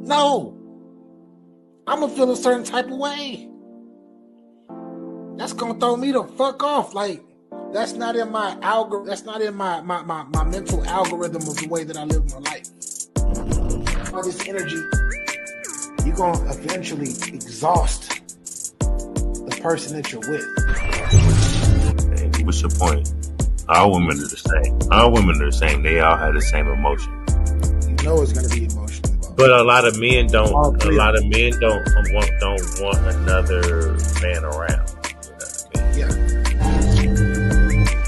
No. I'm gonna feel a certain type of way. That's gonna throw me the fuck off. Like, that's not in my algorithm. That's not in my mental algorithm of the way that I live my life. All this energy, you're gonna eventually exhaust the person that you're with. Hey, what's your point? All women are the same. All women are the same. They all have the same emotion. You know it's gonna be emotional. But a lot of men don't. A lot of men don't want another man around. Yeah.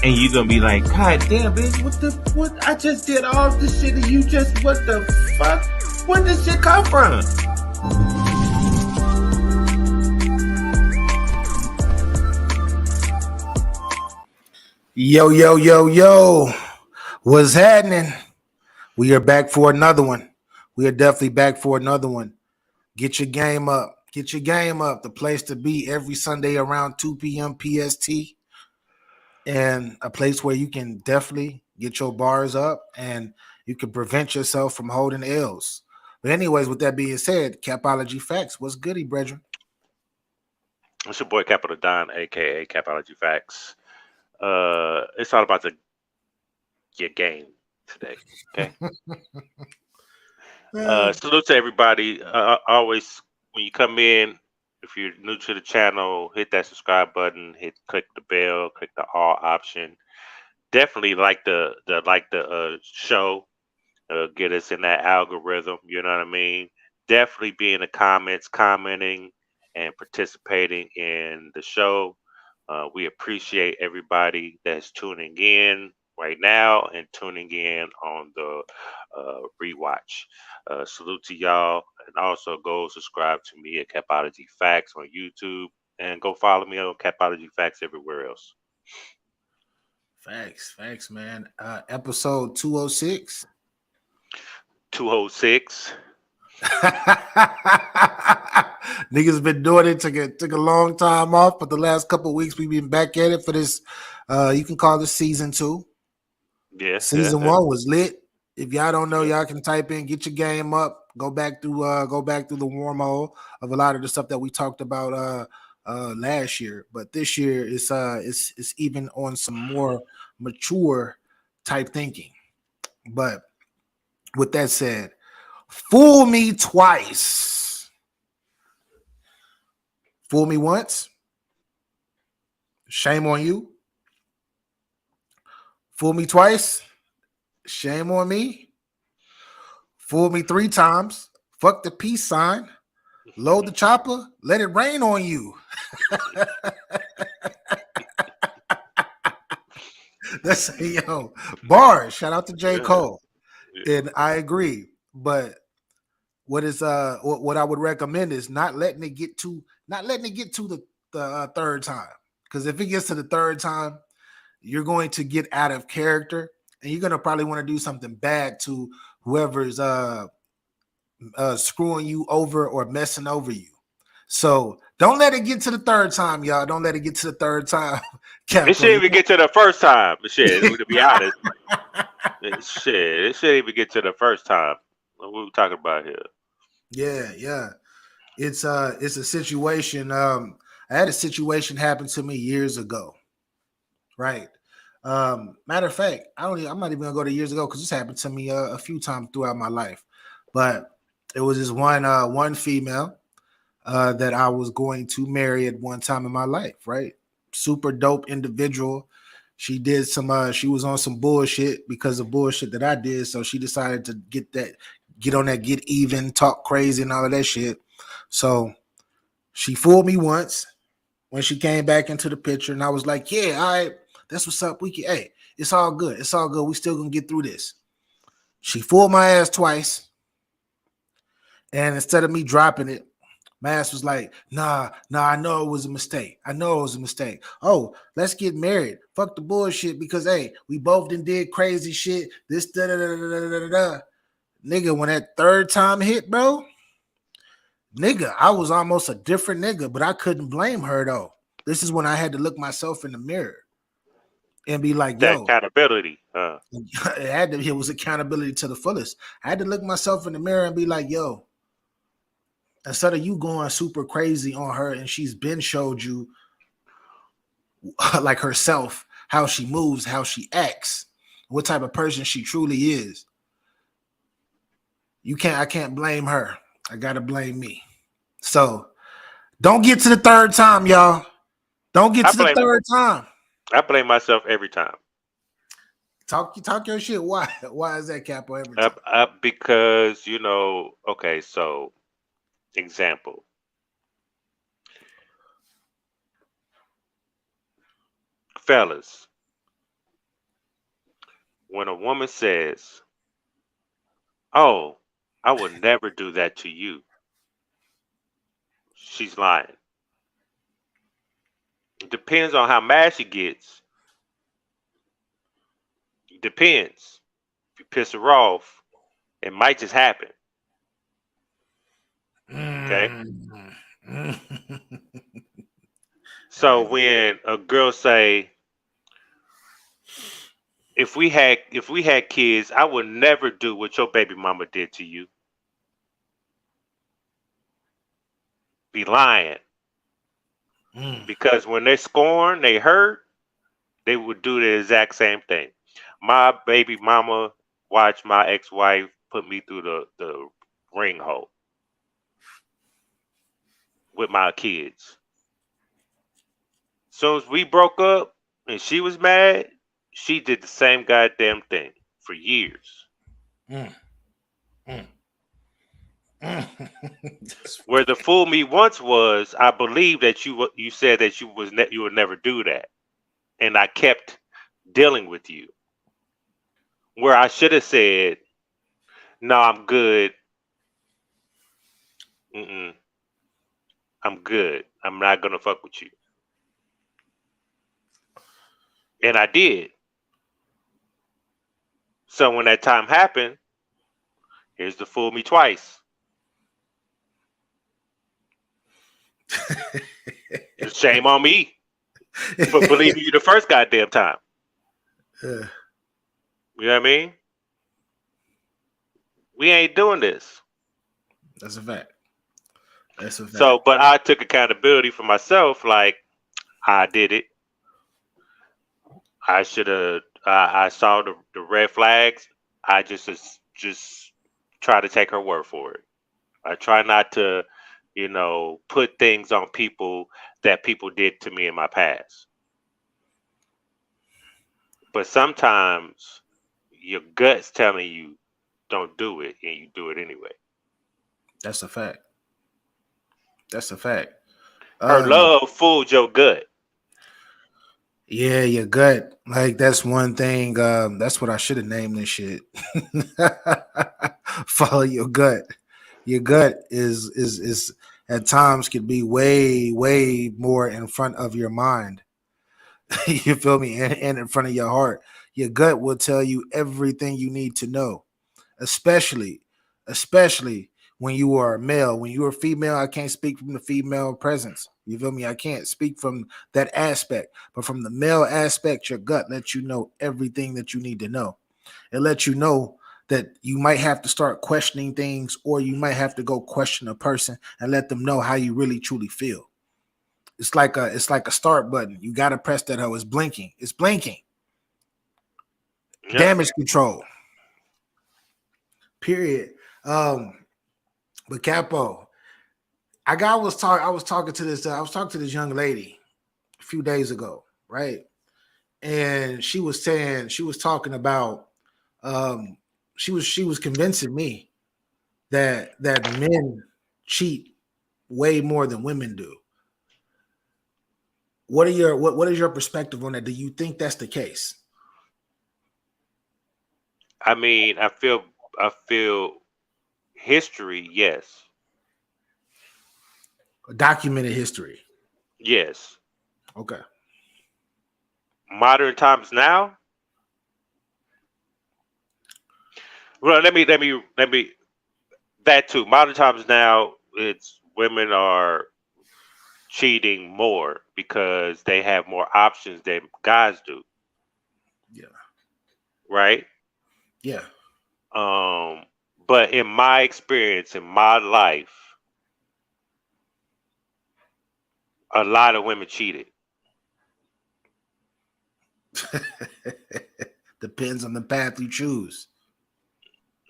And you gonna be like, God damn, bitch, what? I just did all this shit, and you just, what the fuck? Where did this shit come from? Yo. What's happening? We are back for another one. We are definitely back for another one. Get your game up. Get your game up. The place to be every Sunday around 2 p.m. PST. And a place where you can definitely get your bars up and you can prevent yourself from holding L's. But anyways, with that being said, Capology Facts, what's goody, brethren? It's your boy Capital Don, aka Capology Facts. It's all about your game today. Okay. Salute to everybody. Always when you come in, if you're new to the channel, hit that subscribe button, click the bell, click the all option. Definitely like the show. Get us in that algorithm. You know what I mean? Definitely be in the comments, commenting and participating in the show. We appreciate everybody that's tuning in right now and tuning in on the rewatch. Salute to y'all, and also go subscribe to me at Capology Facts on YouTube, and go follow me on Capology Facts everywhere else. Facts, man. Episode 206. 206. Niggas been doing it. Took a long time off, but the last couple of weeks we've been back at it for this. You can call this season 2. Yeah. Season 1 was lit. If y'all don't know, y'all can type in, get your game up, go back through the wormhole of a lot of the stuff that we talked about last year. But this year it's even on some more mature type thinking. But with that said, fool me twice. Fool me once. Shame on you. Fool me twice. Shame on me. Fool me 3 times. Fuck the peace sign. Load the chopper. Let it rain on you. That's bars. Shout out to J. Cole. And I agree. But what I would recommend is not letting it get to the third time. Because if it gets to the third time, you're going to get out of character, and you're gonna probably want to do something bad to whoever's screwing you over or messing over you. So don't let it get to the third time, y'all. Don't let it get to the third time. It shouldn't even get to the first time. Shit, to be honest. It shouldn't even get to the first time. What we talking about here? Yeah. It's a situation. I had a situation happen to me years ago. Right. Matter of fact, I'm not even gonna go to years ago because this happened to me a few times throughout my life. But it was this one female that I was going to marry at one time in my life. Right. Super dope individual. She did she was on some bullshit because of bullshit that I did. So she decided to get on that, get even, talk crazy and all of that shit. So she fooled me once when she came back into the picture, and I was like, yeah, all right, that's what's up. It's all good. It's all good. We still gonna get through this. She fooled my ass twice. And instead of me dropping it, my ass was like, nah, I know it was a mistake. Oh, let's get married. Fuck the bullshit because, hey, we both did crazy shit. This, da-da-da-da-da-da-da. Nigga, when that third time hit, bro, nigga, I was almost a different nigga, but I couldn't blame her, though. This is when I had to look myself in the mirror and be like, that yo. accountability. It was accountability to the fullest. I had to look myself in the mirror and be like, yo, instead of you going super crazy on her and she's been showed you like herself, how she moves, how she acts, what type of person she truly is. I can't blame her. I gotta blame me. So don't get to the third time, y'all. Don't get I to the blame third time. I blame myself every time. Talk your shit. Why? Why is that, Capo, every time? Because okay, so example, fellas, when a woman says, "Oh, I would never do that to you," she's lying. It depends on how mad she gets. It depends. If you piss her off, it might just happen. Okay. Mm. So when a girl say, if we had kids, I would never do what your baby mama did to you. Be lying. Mm. Because when they scorn, they hurt, they would do the exact same thing. My baby mama watched my ex-wife put me through the ring hole with my kids. Soon as we broke up and she was mad, she did the same goddamn thing for years. Mm. Mm. Mm. Where the fool me once was, I believed that you said that you would never do that, and I kept dealing with you. Where I should have said, "No, I'm good. Mm-mm, I'm good. I'm not gonna fuck with you." And I did. So when that time happened, here's the fool me twice. Shame on me for believing you the first goddamn time. Yeah, You know what I mean? We ain't doing this. that's a fact. That's a fact. So, but I took accountability for myself. Like I did it. I should have. I saw the red flags. I just try to take her word for it. I try not to, put things on people that people did to me in my past. But sometimes your gut's telling you don't do it, and you do it anyway. That's a fact. That's a fact. Her love fooled your gut. Yeah, your gut. Like that's one thing. That's what I should have named this shit. Follow your gut. Your gut is at times could be way more in front of your mind. You feel me? And in front of your heart. Your gut will tell you everything you need to know, especially, especially when you are a male. When you are female, I can't speak from the female presence. You feel me? I can't speak from that aspect, but from the male aspect, your gut lets you know everything that you need to know. It lets you know that you might have to start questioning things, or you might have to go question a person and let them know how you really truly feel. It's like a start button. You gotta press that hoe. It's blinking. It's blinking. Yep. Damage control. Period. But Capo, I was talking to this young lady a few days ago, right? And she was talking about um she was convincing me that men cheat way more than women do. What is your perspective on that? Do you think that's the case? I mean, I feel history. Yes, Documented history. yes. Okay. Modern times now. Well, let me that too. Modern times now, it's women are cheating more because they have more options than guys do, Yeah. right? Yeah. Um, but in my experience, in my life, A lot of women cheated. Depends on the path you choose.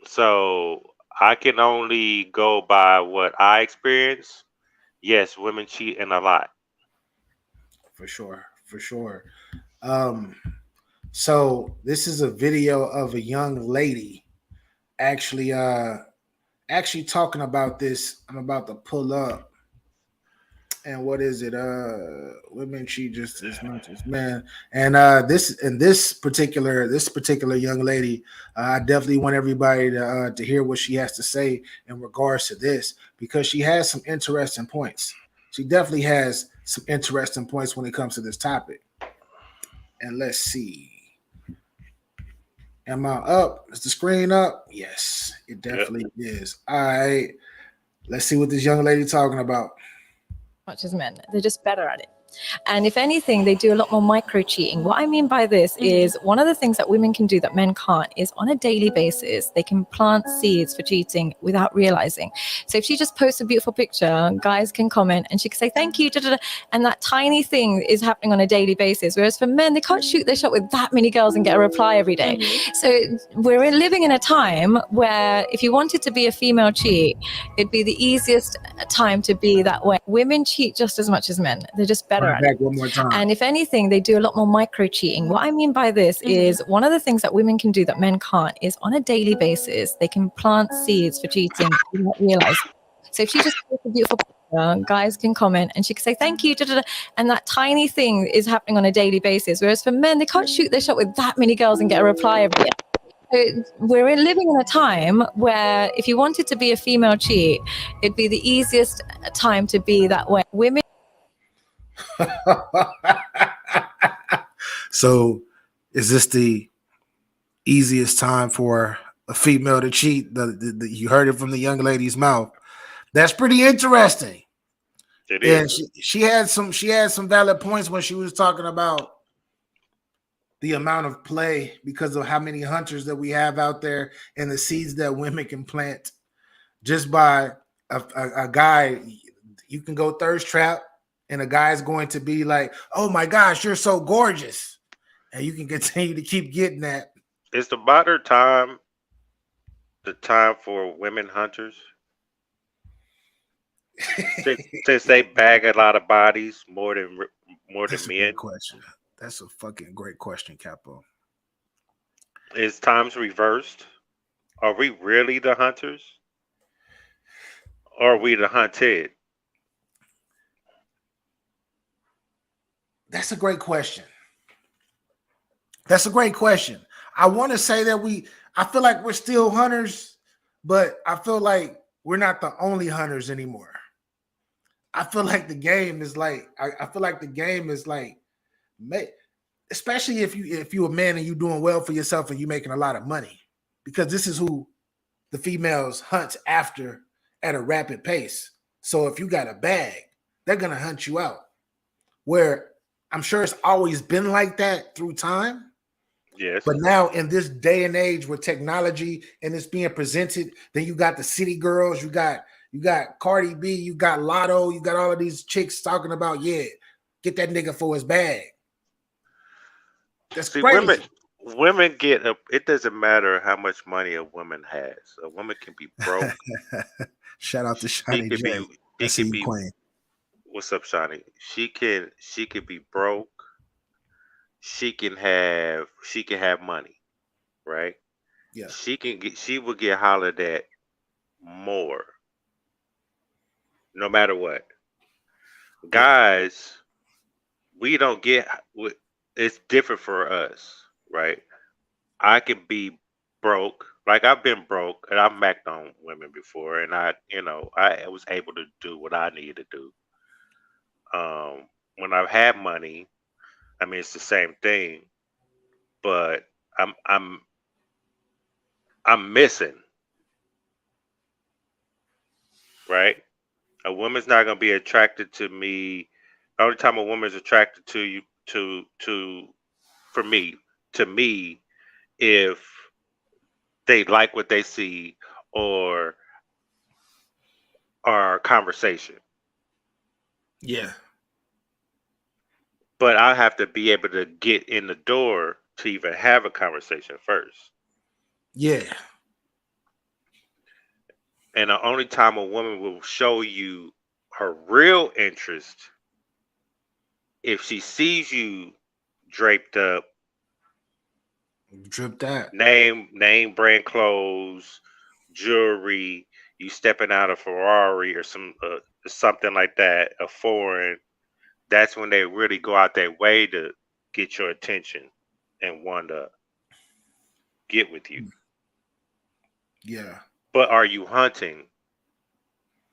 So I can only go by what I experienced. Yes, women cheat and a lot. For sure. For sure. Um, so this is a video of a young lady actually actually talking about this. I'm about to pull up. And what is it? Women cheat just as much as men. And this particular young lady, I definitely want everybody to hear what she has to say in regards to this, because she has some interesting points. She definitely has some interesting points when it comes to this topic. And let's see. Am I up? Is the screen up? Yes, it Yep. definitely is. All right. Let's see what this young lady talking about. Much as men. They're just better at it. And if anything, they do a lot more micro cheating. What I mean by this is one of the things that women can do that men can't is on a daily basis, they can plant seeds for cheating without realizing. So if she just posts a beautiful picture, guys can comment and she can say, thank you, da, da, da, and that tiny thing is happening on a daily basis. Whereas for men, they can't shoot their shot with that many girls and get a reply every day. So we're living in a time where if you wanted to be a female cheat, it'd be the easiest time to be that way. Women cheat just as much as men. They're just better Run at it back it. one more time. And if anything, they do a lot more micro cheating. What I mean by this is one of the things that women can do that men can't is on a daily basis, they can plant seeds for cheating without realizing. So if she just posts a beautiful picture, guys can comment and she can say, thank you, da, da, da, and that tiny thing is happening on a daily basis. Whereas for men, they can't shoot their shot with that many girls and get a reply every day. So we're living in a time where if you wanted to be a female cheat, it'd be the easiest time to be that way. Women. So, is this the easiest time for a female to cheat? You heard it from the young lady's mouth. That's pretty interesting. It And is. she had some valid points when she was talking about the amount of play because of how many hunters that we have out there and the seeds that women can plant just by a guy. You can go thirst trap and a guy's going to be like, oh my gosh, you're so gorgeous, and you can continue to keep getting that. Is the modern time the time for women hunters? Since they bag a lot of bodies more That's than a great men, question. That's a fucking great question, Capo. is times reversed? Are we really the hunters? Or are we the hunted? That's a great question. That's a great question. I want to say that I feel like we're still hunters, but I feel like we're not the only hunters anymore. I feel like the game is like, I feel like the game is like, especially if you're a man and you're doing well for yourself and you're making a lot of money, because this is who the females hunt after at a rapid pace. So if you got a bag, they're gonna hunt you out. Where I'm sure it's always been like that through time, Yes. but now in this day and age with technology and it's being presented, then you got the city girls, you got Cardi B, you got Lotto, you got all of these chicks talking about, yeah, get that nigga for his bag. That's See, women crazy. women get a. It doesn't matter how much money a woman has. A woman can be broke. Shout out to She Shiny could J. be. I She see could you, be. Queen. What's up, Shawnee? She could be broke. She can have money, right? Yeah, She will get hollered at more, no matter what. yeah, Guys, we don't get. It's different for us, right? I can be broke. Like I've been broke and I've macked on women before and I was able to do what I needed to do. When I've had money, I mean it's the same thing, but I'm I'm I'm missing, right? A woman's not gonna be attracted to me. The only time a woman's attracted to you to for me to me if they like what they see or our conversation. yeah. but I have to be able to get in the door to even have a conversation first. Yeah. And the only time a woman will show you her real interest if she sees you draped up, Drip that. name brand clothes, jewelry, you stepping out of Ferrari or something like that, a foreign. That's when they really go out their way to get your attention and want to get with you. Yeah. But are you hunting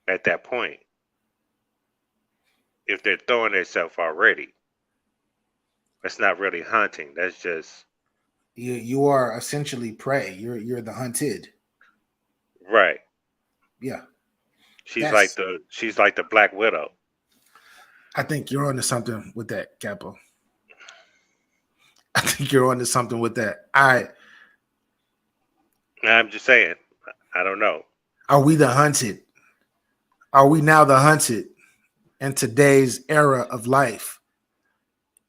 at that point? If they're throwing themselves already, that's not really hunting. That's just You are essentially prey. You're the hunted. right. Yeah. She's like That's the Black Widow. I think you're onto something with that, Capo. I think you're onto something with that. All right. I'm just saying. I don't know. Are we the hunted? Are we now the hunted in today's era of life?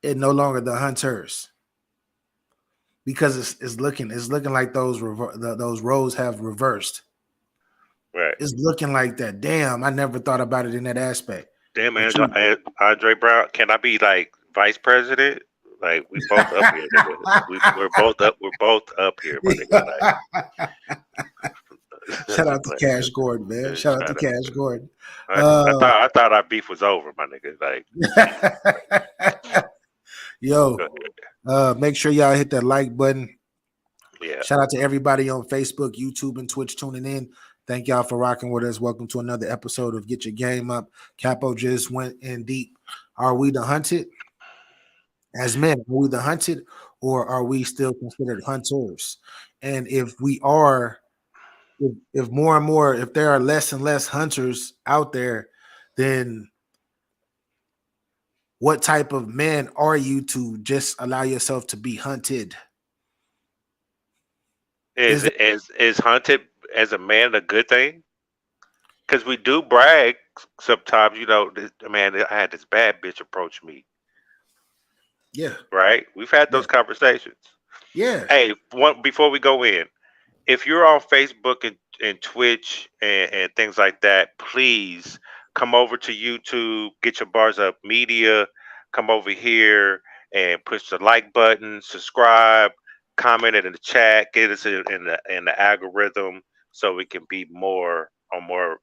It no longer the hunters. Because it's looking like those those roles have reversed. Right. It's looking like that. Damn, I never thought about it in that aspect. Damn, But Andre Brown. Can I be like vice president? Like we both up here, nigga. We're both up. We're both up here, my nigga. Shout out to Like, Cash Gordon, man. Shout out to Cash Gordon. I thought our beef was over, my nigga. Like, Yo, make sure y'all hit that like button. yeah. Shout out to everybody on Facebook, YouTube, and Twitch tuning in. Thank y'all for rocking with us. Welcome to another episode of Get Your Game Up. Capo just went in deep. Are we the hunted? As men, are we the hunted, or are we still considered hunters? And if we are, if more and more, if there are less and less hunters out there, then what type of man are you to just allow yourself to be hunted? Is hunted as a man a good thing? Because we do brag sometimes. You know, man, I had this bad bitch approach me. Yeah, Right. We've had those conversations. yeah. Hey, before we go in, if you're on Facebook and Twitch and things like that, please come over to YouTube, get your bars up media, come over here and push the like button, subscribe, comment it in the chat, get us in the algorithm so we can be more or more,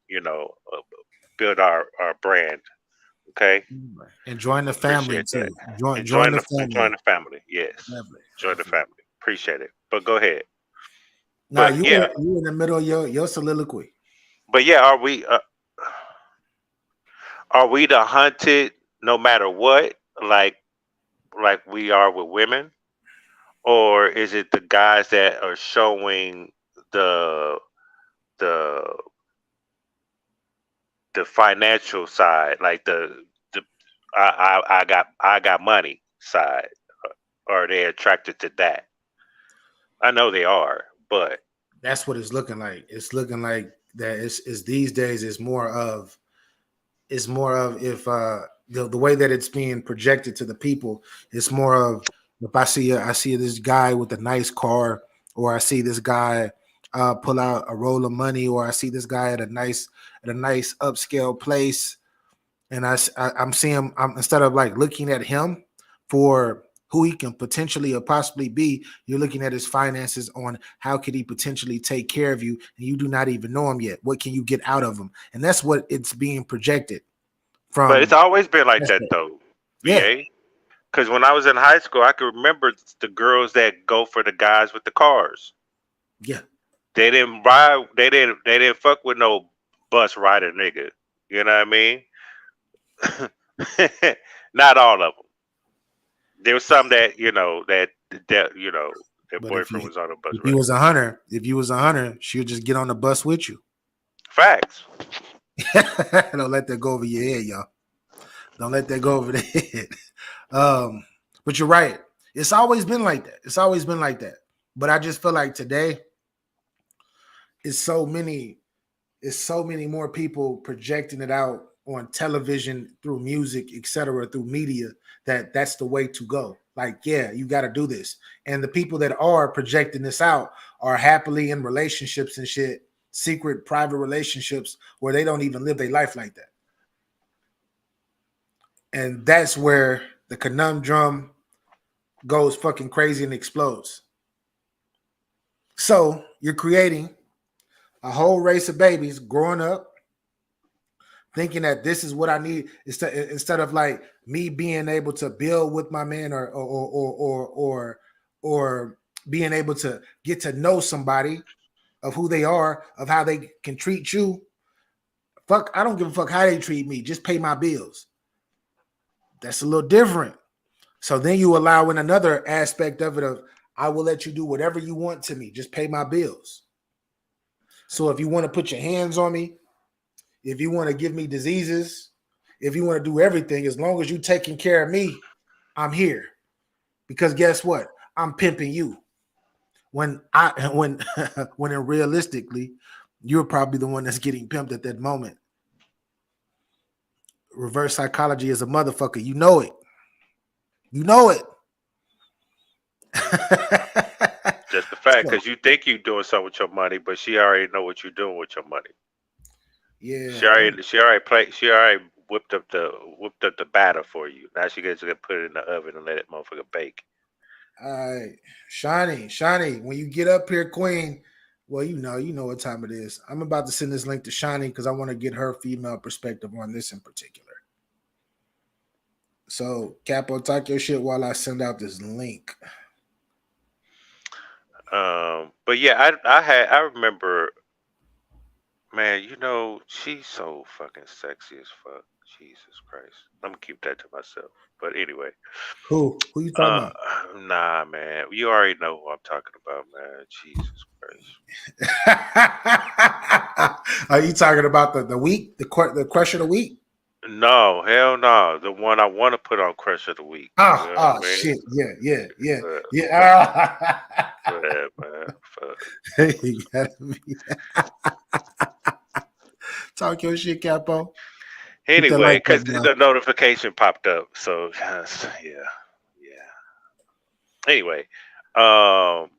build our brand. Okay. And join the family Appreciate too. that. Join the Join family. the family. Yes. Join the family. Appreciate it. But go ahead. Now But you yeah, in the middle of your soliloquy. but yeah, are we the hunted no matter what, like we are with women, or is it the guys that are showing the the the financial side, like the I got money side? Are they attracted to that? I know they are, but That's what it's looking like. It's looking like that is these days is more of if the way that it's being projected to the people, it's more of if I see this guy with a nice car, or I see this guy pull out a roll of money, or I see this guy at a nice upscale place, and I'm seeing instead of like looking at him for who he can potentially or possibly be, you're looking at his finances on how could he potentially take care of you, and you do not even know him yet. What can you get out of him? And that's what it's being projected but it's from. always been like that though, Yeah, VA. Because when I was in high school, I could remember the girls that go for the guys with the cars. yeah. They didn't ride. They didn't fuck with no bus rider nigga. You know what I mean? Not all of them. There was some that their But boyfriend was on a bus if he rider. was a hunter, she'll just get on the bus with you. Facts. Don't let that go over your head, y'all. Don't let that go over the head. But you're right. It's always been like that. It's always been like that. But I just feel like today it's so many more people projecting it out on television, through music, etc., through media, that's the way to go. Like, yeah, you got to do this. And the people that are projecting this out are happily in relationships and shit, secret, private relationships where they don't even live their life like that. And that's where the conundrum goes fucking crazy and explodes. So you're creating a whole race of babies growing up thinking that this is what I need, instead of like me being able to build with my man, or being able to get to know somebody of who they are, of how they can treat you. Fuck, I don't give a fuck how they treat me. Just pay my bills. That's a little different. So then you allow in another aspect of it of, I will let you do whatever you want to me. Just pay my bills. So if you want to put your hands on me, if you want to give me diseases, if you want to do everything, as long as you taking care of me, I'm here. Because guess what? I'm pimping you. When realistically, you're probably the one that's getting pimped at that moment. Reverse psychology is a motherfucker. You know it. You know it. Just the fact, because you think you're doing something with your money, but she already know what you're doing with your money. Yeah. She already whipped up the batter for you. Now she gets to put it in the oven and let it motherfucker bake. All right. Shani, when you get up here, Queen, well, you know what time it is. I'm about to send this link to Shani because I want to get her female perspective on this in particular. So, Capo, talk your shit while I send out this link. But yeah, I remember, man, she's so fucking sexy as fuck. Jesus Christ. I'm gonna keep that to myself. But anyway. Who you talking about? Nah, man. You already know who I'm talking about, man. Jesus Christ. Are you talking about the week, the crush of the week? No, hell no. The one I want to put on crush of the week. You know what I mean? Shit. Yeah. Yeah, man. Fuck. You gotta be. Talk your shit, Capo. Anyway, Like because the notification popped up. So, yeah. Anyway, um,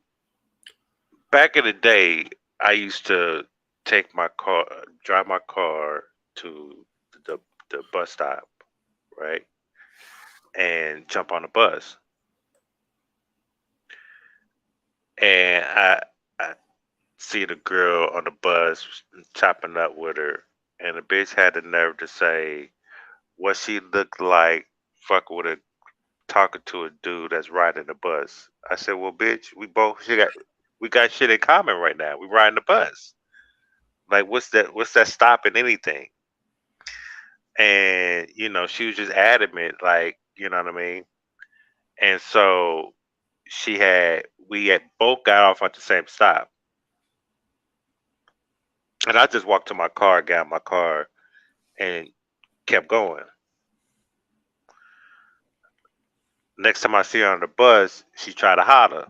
back in the day, I used to drive my car to the bus stop, right, and jump on the bus, and I see the girl on the bus chopping up with her, and the bitch had the nerve to say what she looked like fucking with a talking to a dude that's riding the bus. I said, well, bitch, we got shit in common right now. We riding the bus. Like, what's that stopping anything? And she was just adamant, like, you know what I mean. And so we had both got off at the same stop, and I just walked to my car, got in my car, and kept going. Next time I see her on the bus, she tried to holler.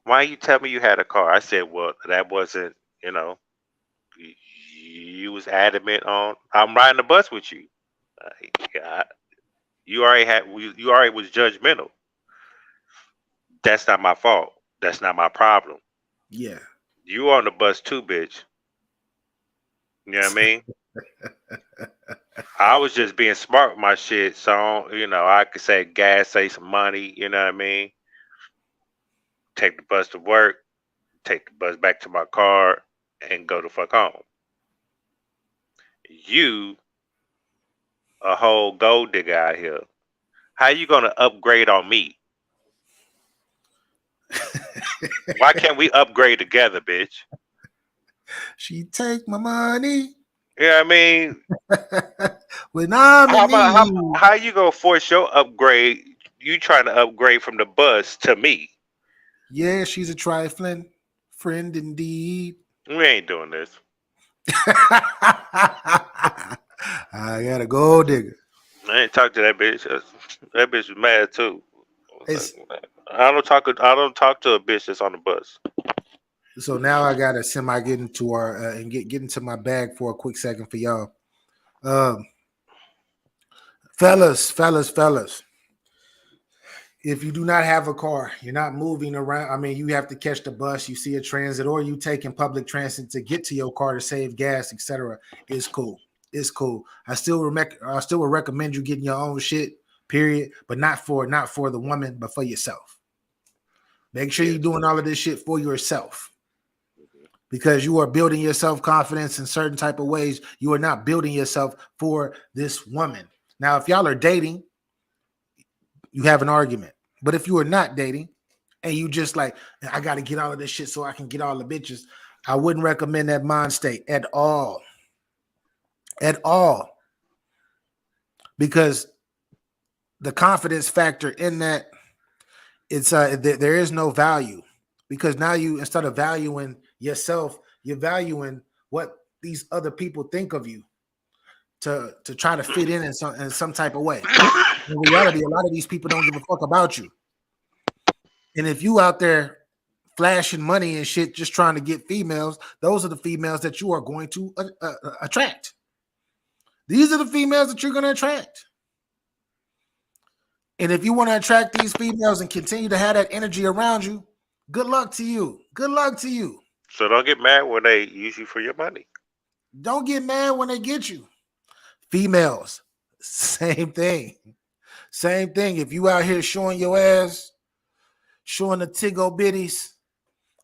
Why you tell me you had a car? I said, well, that wasn't, y- you was adamant on I'm riding the bus with you. Yeah, you already was judgmental. That's not my fault. That's not my problem. Yeah. You on the bus too, bitch. You know what I mean? I was just being smart with my shit, so I could save gas, save some money. You know what I mean? Take the bus to work, take the bus back to my car, and go the fuck home. You a whole gold digger out here. How you gonna upgrade on me? Why can't we upgrade together, bitch? She take my money. You know what I mean? When I'm in need. How you gonna force your upgrade? You trying to upgrade from the bus to me? Yeah, she's a trifling friend indeed. We ain't doing this. I gotta go, digger. I ain't talk to that bitch. That bitch was mad too. It's, I don't talk to a bitch that's on the bus. so now I gotta get into our and get into my bag for a quick second for y'all. Um, fellas. If you do not have a car, you're not moving around. I mean, you have to catch the bus, you see a transit, or you taking public transit to get to your car to save gas, etc. It's cool. It's cool. I still would recommend you getting your own shit, period. But not for the woman, but for yourself. Make sure you're doing all of this shit for yourself. Because you are building your self-confidence in certain type of ways. You are not building yourself for this woman. Now, if y'all are dating, you have an argument. But if you are not dating and you just like, I got to get all of this shit so I can get all the bitches, I wouldn't recommend that mind state at all. At all. Because the confidence factor in that, it's there is no value. Because now you, instead of valuing yourself, you're valuing what these other people think of you to try to fit in some type of way. In reality, a lot of these people don't give a fuck about you. And if you out there flashing money and shit, just trying to get females, those are the females that you are going to attract. These are the females that you're going to attract. And if you want to attract these females and continue to have that energy around you, good luck to you. Good luck to you. So don't get mad when they use you for your money. Don't get mad when they get you. Females, same thing. Same thing. If you out here showing your ass, showing the tiggo bitties,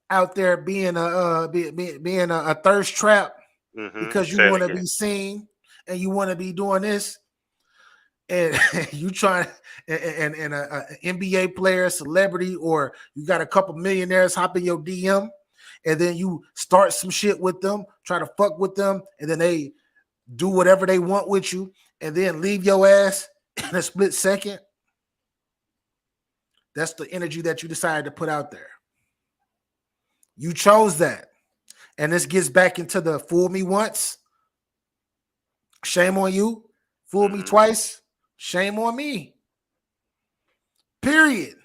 out there being a thirst trap because you want to be seen and you want to be doing this, and you trying and a NBA player, celebrity, or you got a couple millionaires hop in your DM, and then you start some shit with them, try to fuck with them, and then they do whatever they want with you, and then leave your ass in a split second. That's the energy that you decided to put out there. You chose that. And this gets back into the fool me once, shame on you. Fool me twice, shame on me. Period.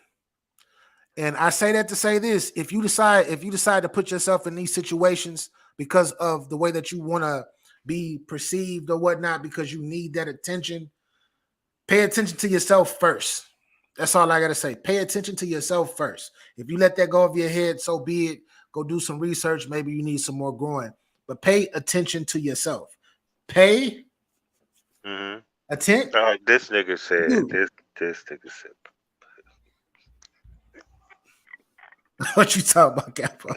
And I say that to say this: if you decide to put yourself in these situations because of the way that you want to be perceived or whatnot, because you need that attention, pay attention to yourself first. That's all I got to say. Pay attention to yourself first. If you let that go over your head, so be it. Go do some research. Maybe you need some more growing. But pay attention to yourself. Pay attention. This nigga said, this nigga said. What you talking about, Capo?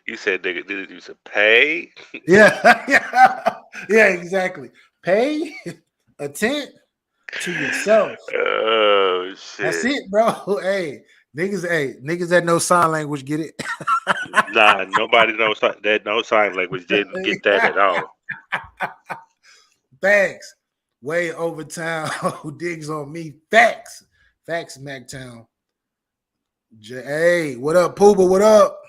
You said, nigga, you said pay? Yeah, exactly. Pay attention to yourself. Oh, shit. That's it, bro. Hey, niggas that know sign language get it. Nah, nobody knows that no sign language didn't get that at all. Facts. Way over town. Who digs on me? Facts. Facts, Mactown. Hey, what up, Pooba? What up?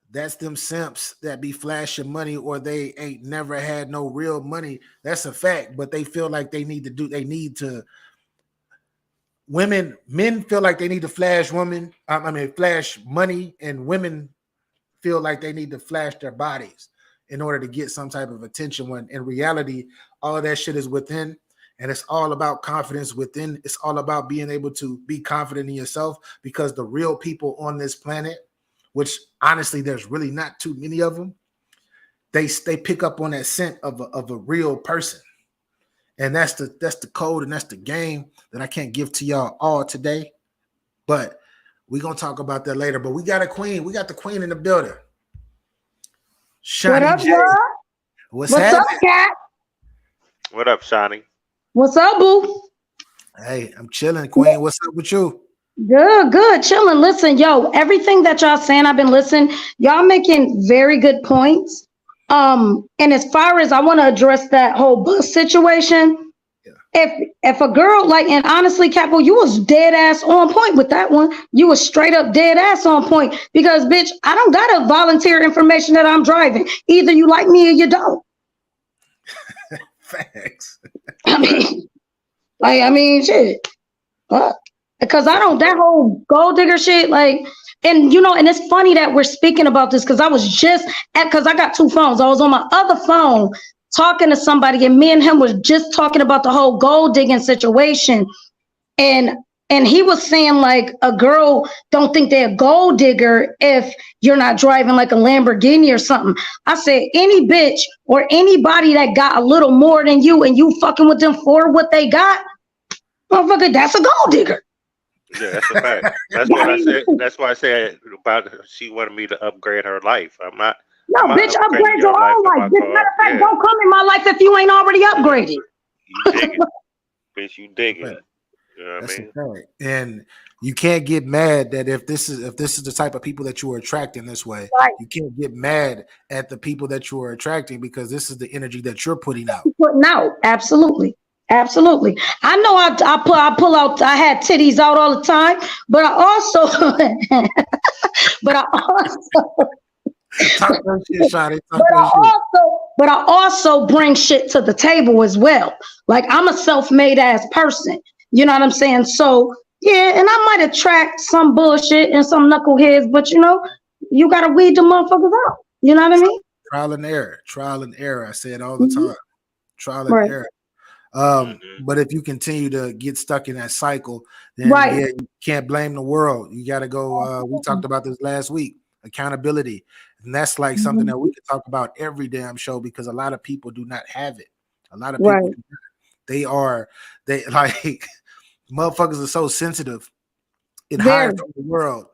That's them simps that be flashing money, or they ain't never had no real money. That's a fact, but they feel like men feel like they need to flash flash money, and women feel like they need to flash their bodies in order to get some type of attention, when in reality, all of that shit is within, and it's all about confidence within. It's all about being able to be confident in yourself, because the real people on this planet, which honestly, there's really not too many of them, they pick up on that scent of a real person. And that's the code, and that's the game that I can't give to y'all all today. But we're going to talk about that later. But we got a queen. We got the queen in the building. Shani What up, J. y'all? What's up, Cat? What up, Shani? What's up, boo? Hey, I'm chilling, queen. What's up with you? Good, chilling. Listen, yo, everything that y'all saying, I've been listening. Y'all making very good points. And as far as I want to address that whole bus situation, if a girl, like, and honestly, Capo, you was dead ass on point with that one. You was straight up dead ass on point, because bitch, I don't gotta volunteer information that I'm driving. Either you like me or you don't. Facts. I mean, shit. Because I don't, that whole gold digger shit, like, and and it's funny that we're speaking about this, because I was just because I got two phones. I was on my other phone talking to somebody, and me and him was just talking about the whole gold digging situation, and he was saying like a girl don't think they're a gold digger if you're not driving like a Lamborghini or something. I said any bitch or anybody that got a little more than you and you fucking with them for what they got, motherfucker, that's a gold digger. Yeah, that's a fact. That's what I said. That's why I said about she wanted me to upgrade her life. I'm not. No, I'm not bitch, upgrading upgrade your own for my life. Bitch, car. matter of fact, Yeah, don't come in my life if you ain't already upgraded. you dig it, bitch. You dig it. Right. You know what I That's mean? a fact. And you can't get mad that if this is the type of people that you are attracting this way, Right. you can't get mad at the people that you are attracting because this is the energy that you're putting out. Putting out, absolutely. Absolutely. I know I pull out, I had titties out all the time, but I also, but I also, Talk that shit, Shawty. Talk but I that shit. also bring shit to the table as well. Like I'm a self-made ass person. You know what I'm saying? So yeah, and I might attract some bullshit and some knuckleheads, but you know, you gotta weed the motherfuckers out. You know what I mean? Trial and error. Trial and error. I say it all the Mhm. time. Trial and Right. error. Mm-hmm. But if you continue to get stuck in that cycle, then Right. yeah, you can't blame the world. You got to go. We talked about this last week, accountability, and that's like something that we could talk about every damn show because a lot of people do not have it. A lot of people, Right. they like motherfuckers are so sensitive and Very. hide from the world,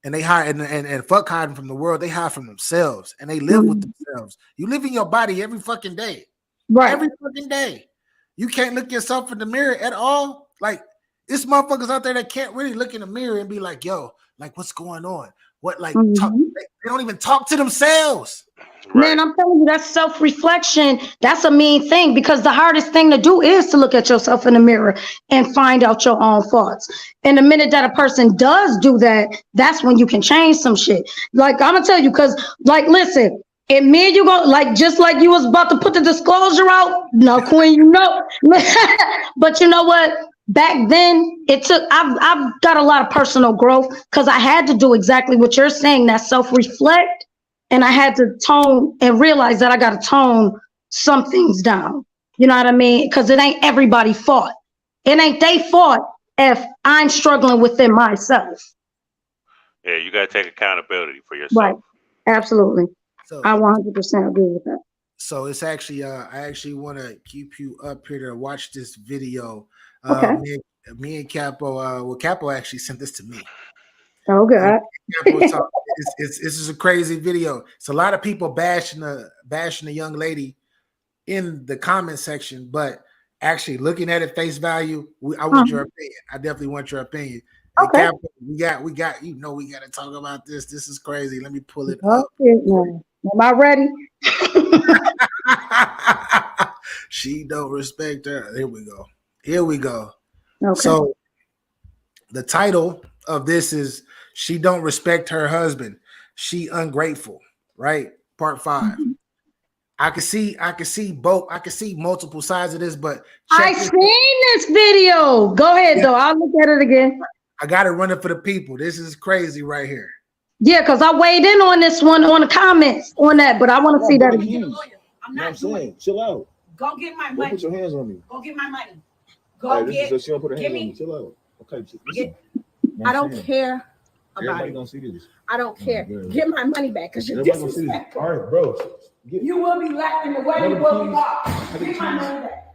and they hide and fuck hiding from the world. They hide from themselves, and they live with Mhm. themselves. You live in your body every fucking day. Right. Every fucking day. You can't look yourself in the mirror at all. Like, it's motherfuckers out there that can't really look in the mirror and be like, yo, like, what's going on? What, like, talk? Mhm. They don't even talk to themselves. Man, Right. I'm telling you, that's self-reflection. That's a mean thing because the hardest thing to do is to look at yourself in the mirror and find out your own faults. And the minute that a person does do that, that's when you can change some shit. Like I'm gonna tell you, because like, listen, and me and you go like just like you was about to put the disclosure out. No, Queen, you know. But you know what? Back then, it took. I've got a lot of personal growth because I had to do exactly what you're saying. That self-reflect. And I had to tone and realize that I got to tone some things down. You know what I mean? Because it ain't everybody fault. It ain't they fault if I'm struggling within myself. Yeah, you gotta take accountability for Right. yourself. Absolutely. So, I 100% agree with that. so it's actually, I actually want to keep you up here to watch this video. Okay. Me and Capo, well, Capo actually sent this to me. Oh, God. Capo talk, this is a crazy video. It's a lot of people bashing the young lady in the comment section, but actually looking at it face value, I want your opinion. I definitely want your opinion. And Okay. Capo, we got, we got to talk about this. This is crazy. Let me pull it Oh, up. shit, man. Am I ready? She don't respect her. Here we go. Here we go. Okay. So the title of this is "She Don't Respect Her Husband. She Ungrateful." Right, part 5. I can see both. I can see multiple sides of this, but I check this. seen this video. Go ahead, though. I'll look at it again. I got to run it for the people. This is crazy right here. Yeah, because I weighed in on this one on the comments on that, but I want to see that again. I'm not doing it. Chill out. Go get my money. Don't put your hands on me. Go get my money. Go get. So she don't put her hands on me. Chill out. Okay. Listen. I don't care about everybody it. Gonna see this. I don't care. Get my money back because you're disrespectful. All right, bro. You will be laughing the way you will be walking. Get my money back.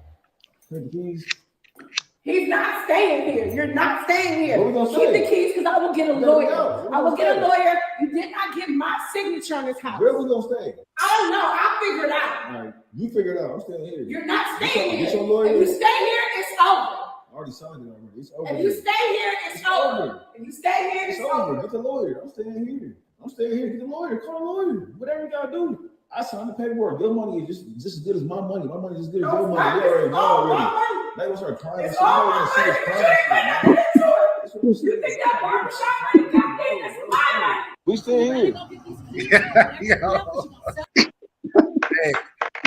He's not staying here. You're not staying here. Keep the keys because I will get a lawyer. I will get a lawyer. You did not get my signature on this house. Where we gonna stay? I don't know. I'll figure it out. All right. You figure it out. I'm staying here. You're not staying here. If you stay here, it's over. I already signed it already. It's over. If you stay here, it's over. If you stay here, it's over. Get the lawyer. I'm staying here. Get the lawyer. Call a lawyer. Whatever you gotta do. I signed the paperwork. Your money is just as good as my money. My money is as good as your money. You already know already. That was her crying. It's all my money. You think that barbershop money got me? It's my money. We still here.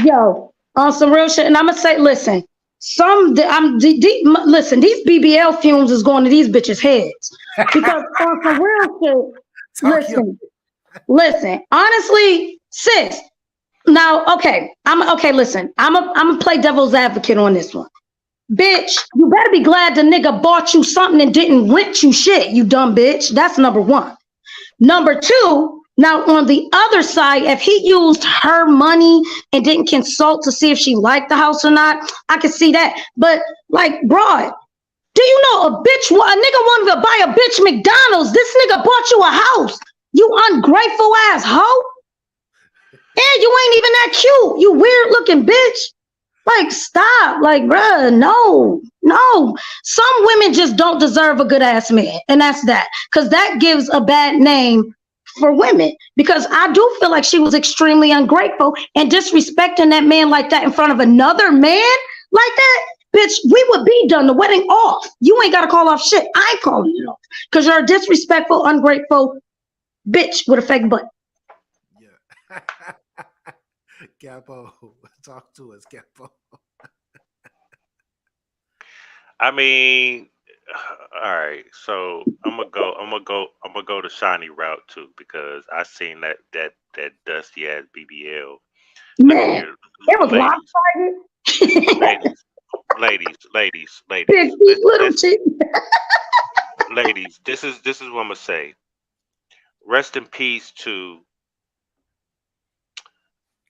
Yo, on some real shit, and I'm gonna say, listen, listen, these BBL fumes is going to these bitches' heads because on some real shit, listen, honestly, sis, okay. Listen, I'm gonna play devil's advocate on this one. Bitch, you better be glad the nigga bought you something and didn't rent you shit, you dumb bitch. That's number one. Number two, now on the other side, if he used her money and didn't consult to see if she liked the house or not, I could see that. But like, broad, do you know a nigga wanted to buy a bitch McDonald's? This nigga bought you a house. You ungrateful ass hoe. And you ain't even that cute. You weird looking bitch. Like, stop. Like, bruh, no. Some women just don't deserve a good ass man. And that's that. Because that gives a bad name for women. Because I do feel like she was extremely ungrateful and disrespecting that man like that in front of another man like that. Bitch, we would be done the wedding off. You ain't got to call off shit. I ain't calling it off. Because you're a disrespectful, ungrateful bitch with a fake butt. Yeah. Capo, talk to us, Capo. I mean, all right. So I'm gonna go the shiny route too, because I seen that dusty ass BBL. Look at Man, here, it was ladies, lopsided. ladies. Big feet, little cheek. Ladies, this is what I'm gonna say. Rest in peace to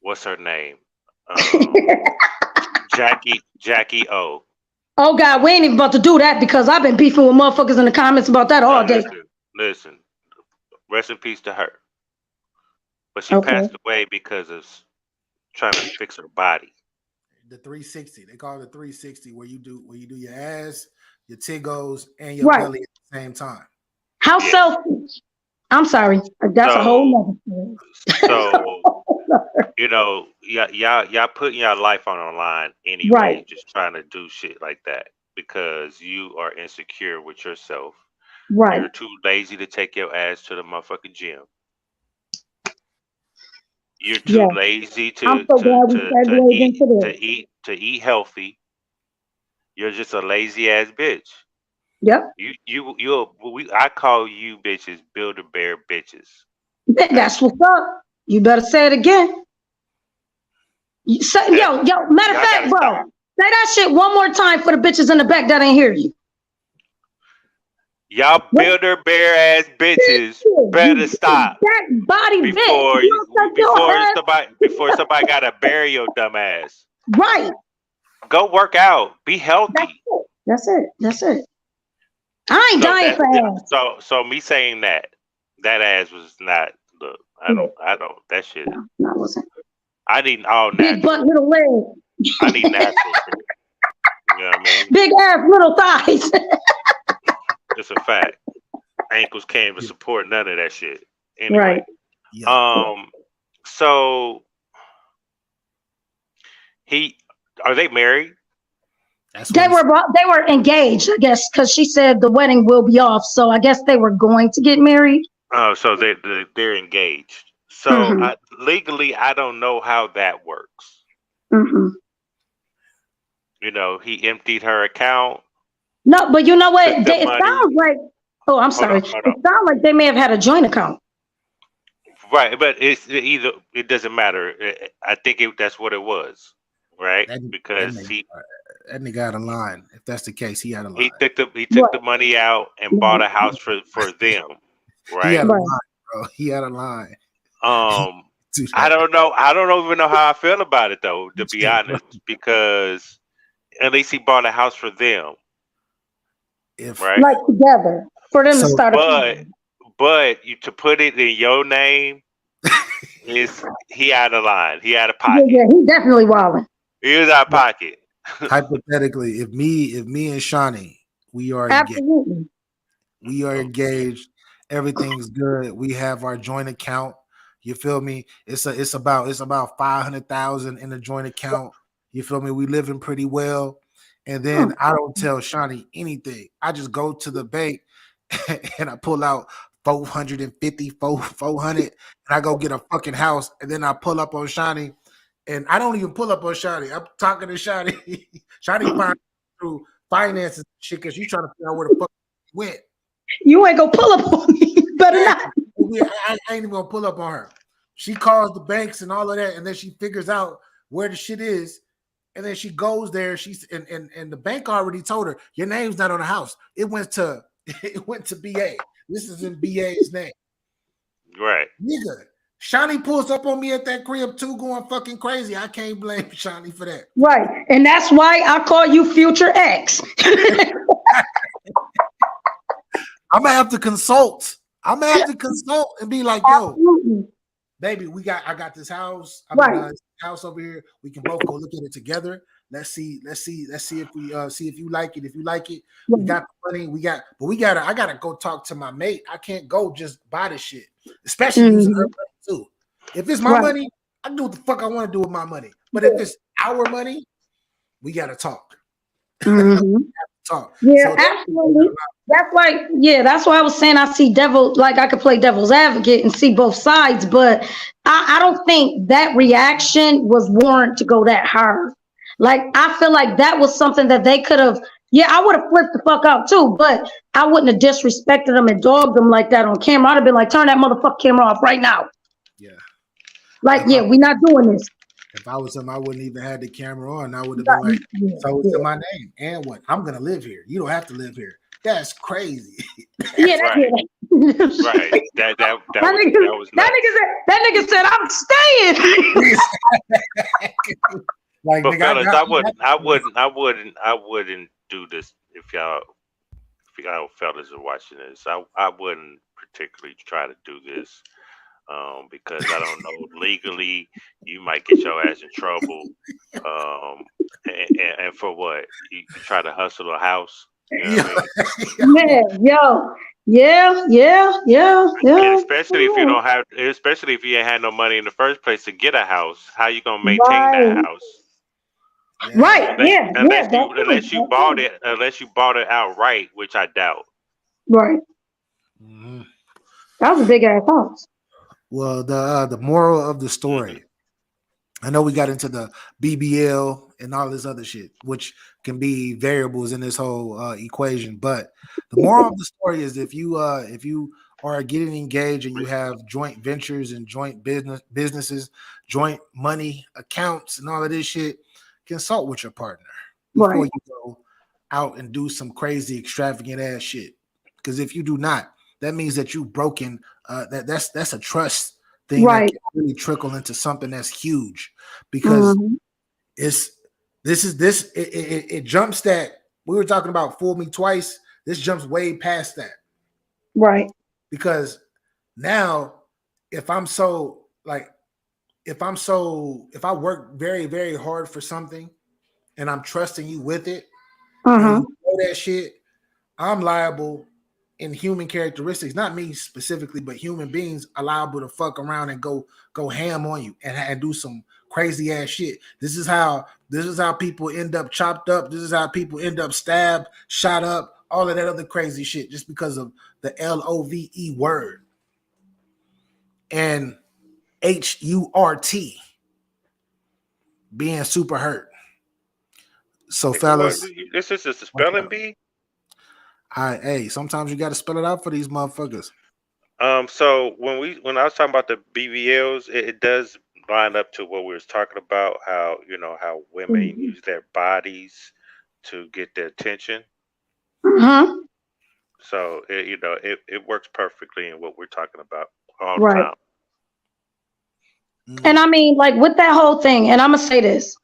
what's her name? Jackie O. Oh God, we ain't even about to do that because I've been beefing with motherfuckers in the comments about that all day. Listen. Rest in peace to her. But she passed away because of trying to fix her body. The 360. They call it the 360 where you do your ass, your tiggos, and your belly at the same time. How selfish. I'm sorry. That's a whole nother story. So y'all putting your life on the line anyway, just trying to do shit like that because you are insecure with yourself. Right. You're too lazy to take your ass to the motherfucking gym. You're too lazy to eat healthy. You're just a lazy ass bitch. Yep. I call you bitches Build-A-Bear bitches. That's what's up. You better say it again. Matter of fact, bro, say that shit one more time for the bitches in the back that ain't hear you. Y'all Build-A-Bear ass bitches better stop. That body before somebody gotta bury your dumb ass. Right. Go work out. Be healthy. That's it. I ain't dying for ass. So me saying that ass was not. Look, I don't. That shit. No, it wasn't. I need all natural. Big butt, little leg. I need natural. You know what I mean? Big ass, little thighs. It's a fact. Ankles can't even support none of that shit. Anyway. Right. So are they married? They were engaged, I guess, because she said the wedding will be off. So I guess they were going to get married. Oh, so they're engaged. So legally, I don't know how that works. Mm-hmm. He emptied her account. No, but you know what? It sounds like. Oh, I'm sorry. It sounds like they may have had a joint account. Right, but it doesn't matter. I think that's what it was, right? Because that nigga out of line. If that's the case, he out of line. He took the money out and bought a house for them, right? He out of line, bro. He out of line. I don't know. I don't even know how I feel about it though, to be honest, because at least he bought a house for them. Right? Like together for them to start but to put it in your name is he out of line. He out of pocket. Yeah, he definitely wilding. He was out of pocket. Hypothetically, if me and Shawnee, we are absolutely engaged. We are engaged. Everything's good. We have our joint account. You feel me? It's about 500,000 in the joint account. You feel me? We living pretty well. And then I don't tell Shawnee anything. I just go to the bank and I pull out 450, 400, and I go get a fucking house. And then I pull up on Shawnee, and I don't even pull up on Shawnee. I'm talking to Shawnee. Shawnee finds through finances and shit because you trying to figure out where the fuck you went. You ain't gonna pull up on me. Better not. I ain't even gonna pull up on her. She calls the banks and all of that, and then she figures out where the shit is, and then she goes there. She's and the bank already told her your name's not on the house. It went to BA. This is in BA's name. Right. Nigga, Shawnee pulls up on me at that crib too, going fucking crazy. I can't blame Shawnee for that. Right. And that's why I call you future ex. I'm gonna have to consult. I'm gonna have to consult and be like, yo, Absolutely. baby, I got this house. Right. House over here. We can both go look at it together. Let's see if we see if you like it. If you like it, we got the money. I gotta go talk to my mate. I can't go just buy the shit, especially using her money too. If it's my money, I can do what the fuck I want to do with my money. But if it's our money, we gotta talk. Talk. Yeah, so absolutely. That's why I was saying I see I could play devil's advocate and see both sides, but I don't think that reaction was warrant to go that hard. Like, I feel like that was something that they could have, I would have flipped the fuck out too, but I wouldn't have disrespected them and dogged them like that on camera. I'd have been like, turn that motherfucking camera off right now. Yeah. Like, we're not doing this. If I was him, I wouldn't even have the camera on. I would have been like, so it's in my name. And what? I'm going to live here. You don't have to live here. That's crazy. Yeah, right. Right. That nigga said, I'm staying. Like, but nigga, fellas, I wouldn't do this if y'all fellas are watching this. I wouldn't particularly try to do this. Because I don't know, legally you might get your ass in trouble. And for what? You try to hustle a house? You know what I mean? And especially if you don't have, especially if you ain't had no money in the first place to get a house, how you gonna maintain that house? Right. Unless you bought it outright, which I doubt. Right. Mm-hmm. That was a big ass house. Well, the moral of the story, I know we got into the BBL and all this other shit, which can be variables in this whole equation. But the moral of the story is if you are getting engaged and you have joint ventures and joint businesses, joint money accounts and all of this shit, consult with your partner before you go out and do some crazy extravagant ass shit. Because if you do not, that means that you've broken. That's a trust thing that can really trickle into something that's huge. Because it jumps that we were talking about fool me twice. This jumps way past that. Right. Because now if I work very, very hard for something and I'm trusting you with it, and you know that shit, I'm liable in human characteristics, not me specifically, but human beings are liable to fuck around and go ham on you and do some crazy ass shit. This is how people end up chopped up. This is how people end up stabbed, shot up, all of that other crazy shit just because of the LOVE word and HURT being super hurt. So fellas, this is just a spelling bee. Hey, sometimes you got to spell it out for these motherfuckers. So when I was talking about the BBLs, it does line up to what we was talking about. How women use their bodies to get their attention. So it works perfectly in what we're talking about all the time. And I mean, like with that whole thing, and I'm gonna say this,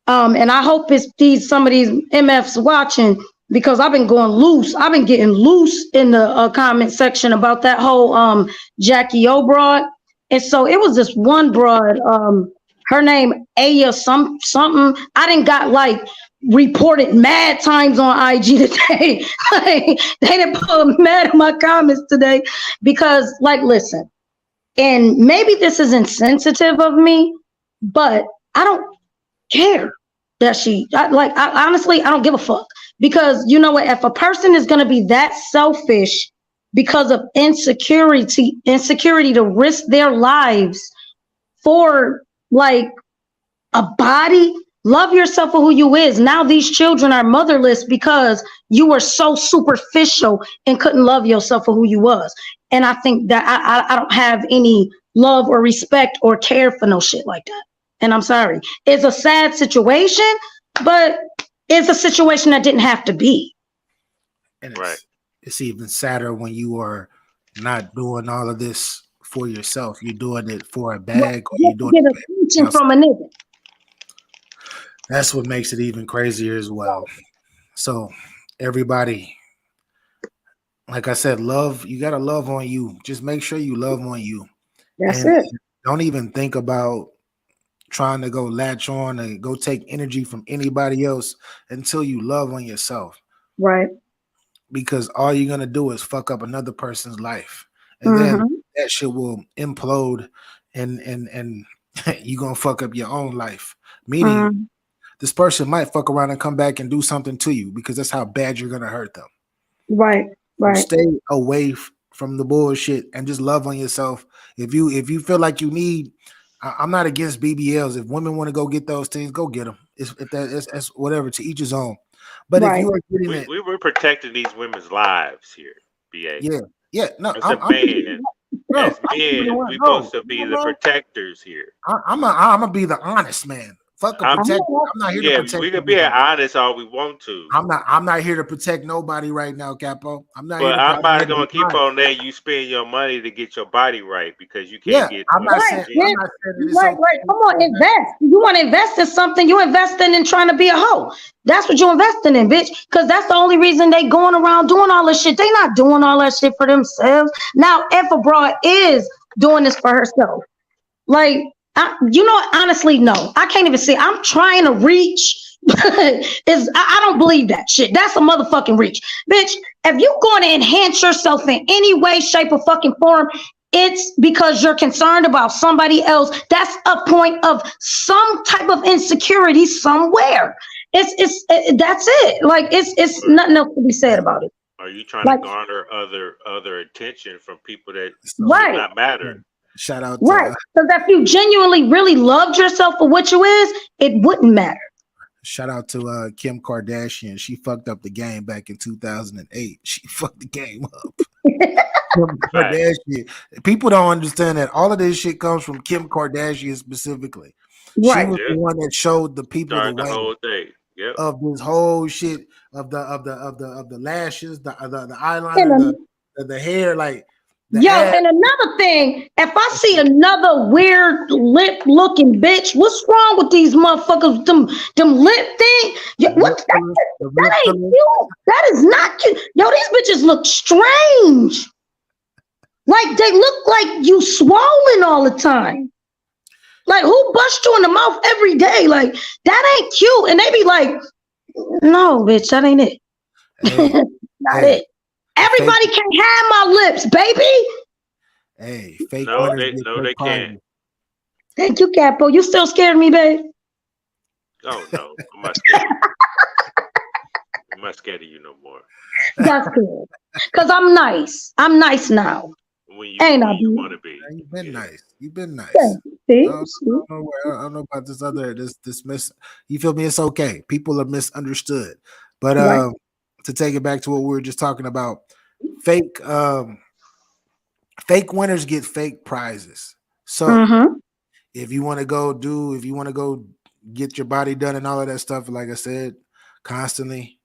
and I hope it's some of these MFs watching. Because I've been going loose. I've been getting loose in the comment section about that whole Jackie O broad. And so it was this one broad, her name Aya something. I didn't got like reported mad times on IG today. Like, they didn't put mad in my comments today because like, listen, and maybe this is insensitive of me, but I don't care that honestly, I don't give a fuck. Because you know what, if a person is going to be that selfish because of insecurity to risk their lives for like a body, love yourself for who you is. Now these children are motherless because you were so superficial and couldn't love yourself for who you was. And I think that I don't have any love or respect or care for no shit like that. And I'm sorry. It's a sad situation, but it's a situation that didn't have to be. And Right. it's even sadder when you are not doing all of this for yourself. You're doing it for a bag, or you're Just to doing get it attention from a nigga. That's what makes it even crazier as well. So everybody, like I said, love, you gotta love on you. Just make sure you love on you. That's And it. don't even think about trying to go latch on and go take energy from anybody else until you love on yourself. Right. Because all you're gonna do is fuck up another person's life. And then that shit will implode and you're gonna fuck up your own life. Meaning this person might fuck around and come back and do something to you because that's how bad you're gonna hurt them. Right. So Right. stay away from the bullshit and just love on yourself. If you feel like you need, I'm not against BBLs. If women want to go get those things, go get them. If that's whatever, to each his own. But if Right. you are getting it, We were protecting these women's lives here, BA. yeah, no, As a man, bro, as men, we no, supposed to be the bro. protectors here. I'm gonna be the honest man. Fuck a I'm- protect. I'm not here to Yeah, protect. we can be honest all we want to. I'm not here to protect nobody right now, Capo. I'm not here But to. I'm not here to gonna be keep honest. on letting you spend your money to get your body right because you Yeah, can't get I'm not women saying. in. I'm not saying that it's Right, okay. right. Come on, invest. You want to invest in something, you investing in trying to be a hoe. That's what you're investing in, bitch. Because that's the only reason they going around doing all this shit. They not doing all that shit for themselves. Now, if a broad is doing this for herself, like, honestly, no. I can't even see. I'm trying to reach. I don't believe that shit. That's a motherfucking reach. Bitch, if you going to enhance yourself in any way, shape, or fucking form, it's because you're concerned about somebody else. That's a point of some type of insecurity somewhere. That's it. Like it's nothing else to be said about it. Are you trying Like, to garner other attention from people that So, should right. not matter? shout out Right. to Because if you genuinely really loved yourself for what you is, it wouldn't matter. Kim Kardashian. She fucked up the game back in 2008. She fucked the game up. Kim Kardashian. People don't understand that all of this shit comes from Kim Kardashian specifically. She Right. was the one that showed the people the Started the way whole thing. Yep. of this whole shit of the lashes, the And eyeliner, the hair, like the yo, ass. and another thing, if I see another weird lip looking bitch, what's wrong with these motherfuckers? Them lip thing? What? That ain't cute. That is not cute. Yo, these bitches look strange. Like they look like you swollen all the time. Like who bust you in the mouth every day? Like that ain't cute. And they be like, no, bitch, that ain't it. Hey, Not it. Everybody can have my lips, baby. Hey, fake No, winners they get no, fake they can't. prizes. Thank you, Capo. You still scared of me, babe? Oh no, I'm not scared. I'm not scared of you no more. That's good. Cause I'm nice. I'm nice now. When you want to be. You've been nice. You've been nice. See? I don't know about this miss. You feel me? It's okay. People are misunderstood. But Right. to take it back to what we were just talking about, fake winners get fake prizes. So if you want to go get your body done and all of that stuff, like I said, constantly,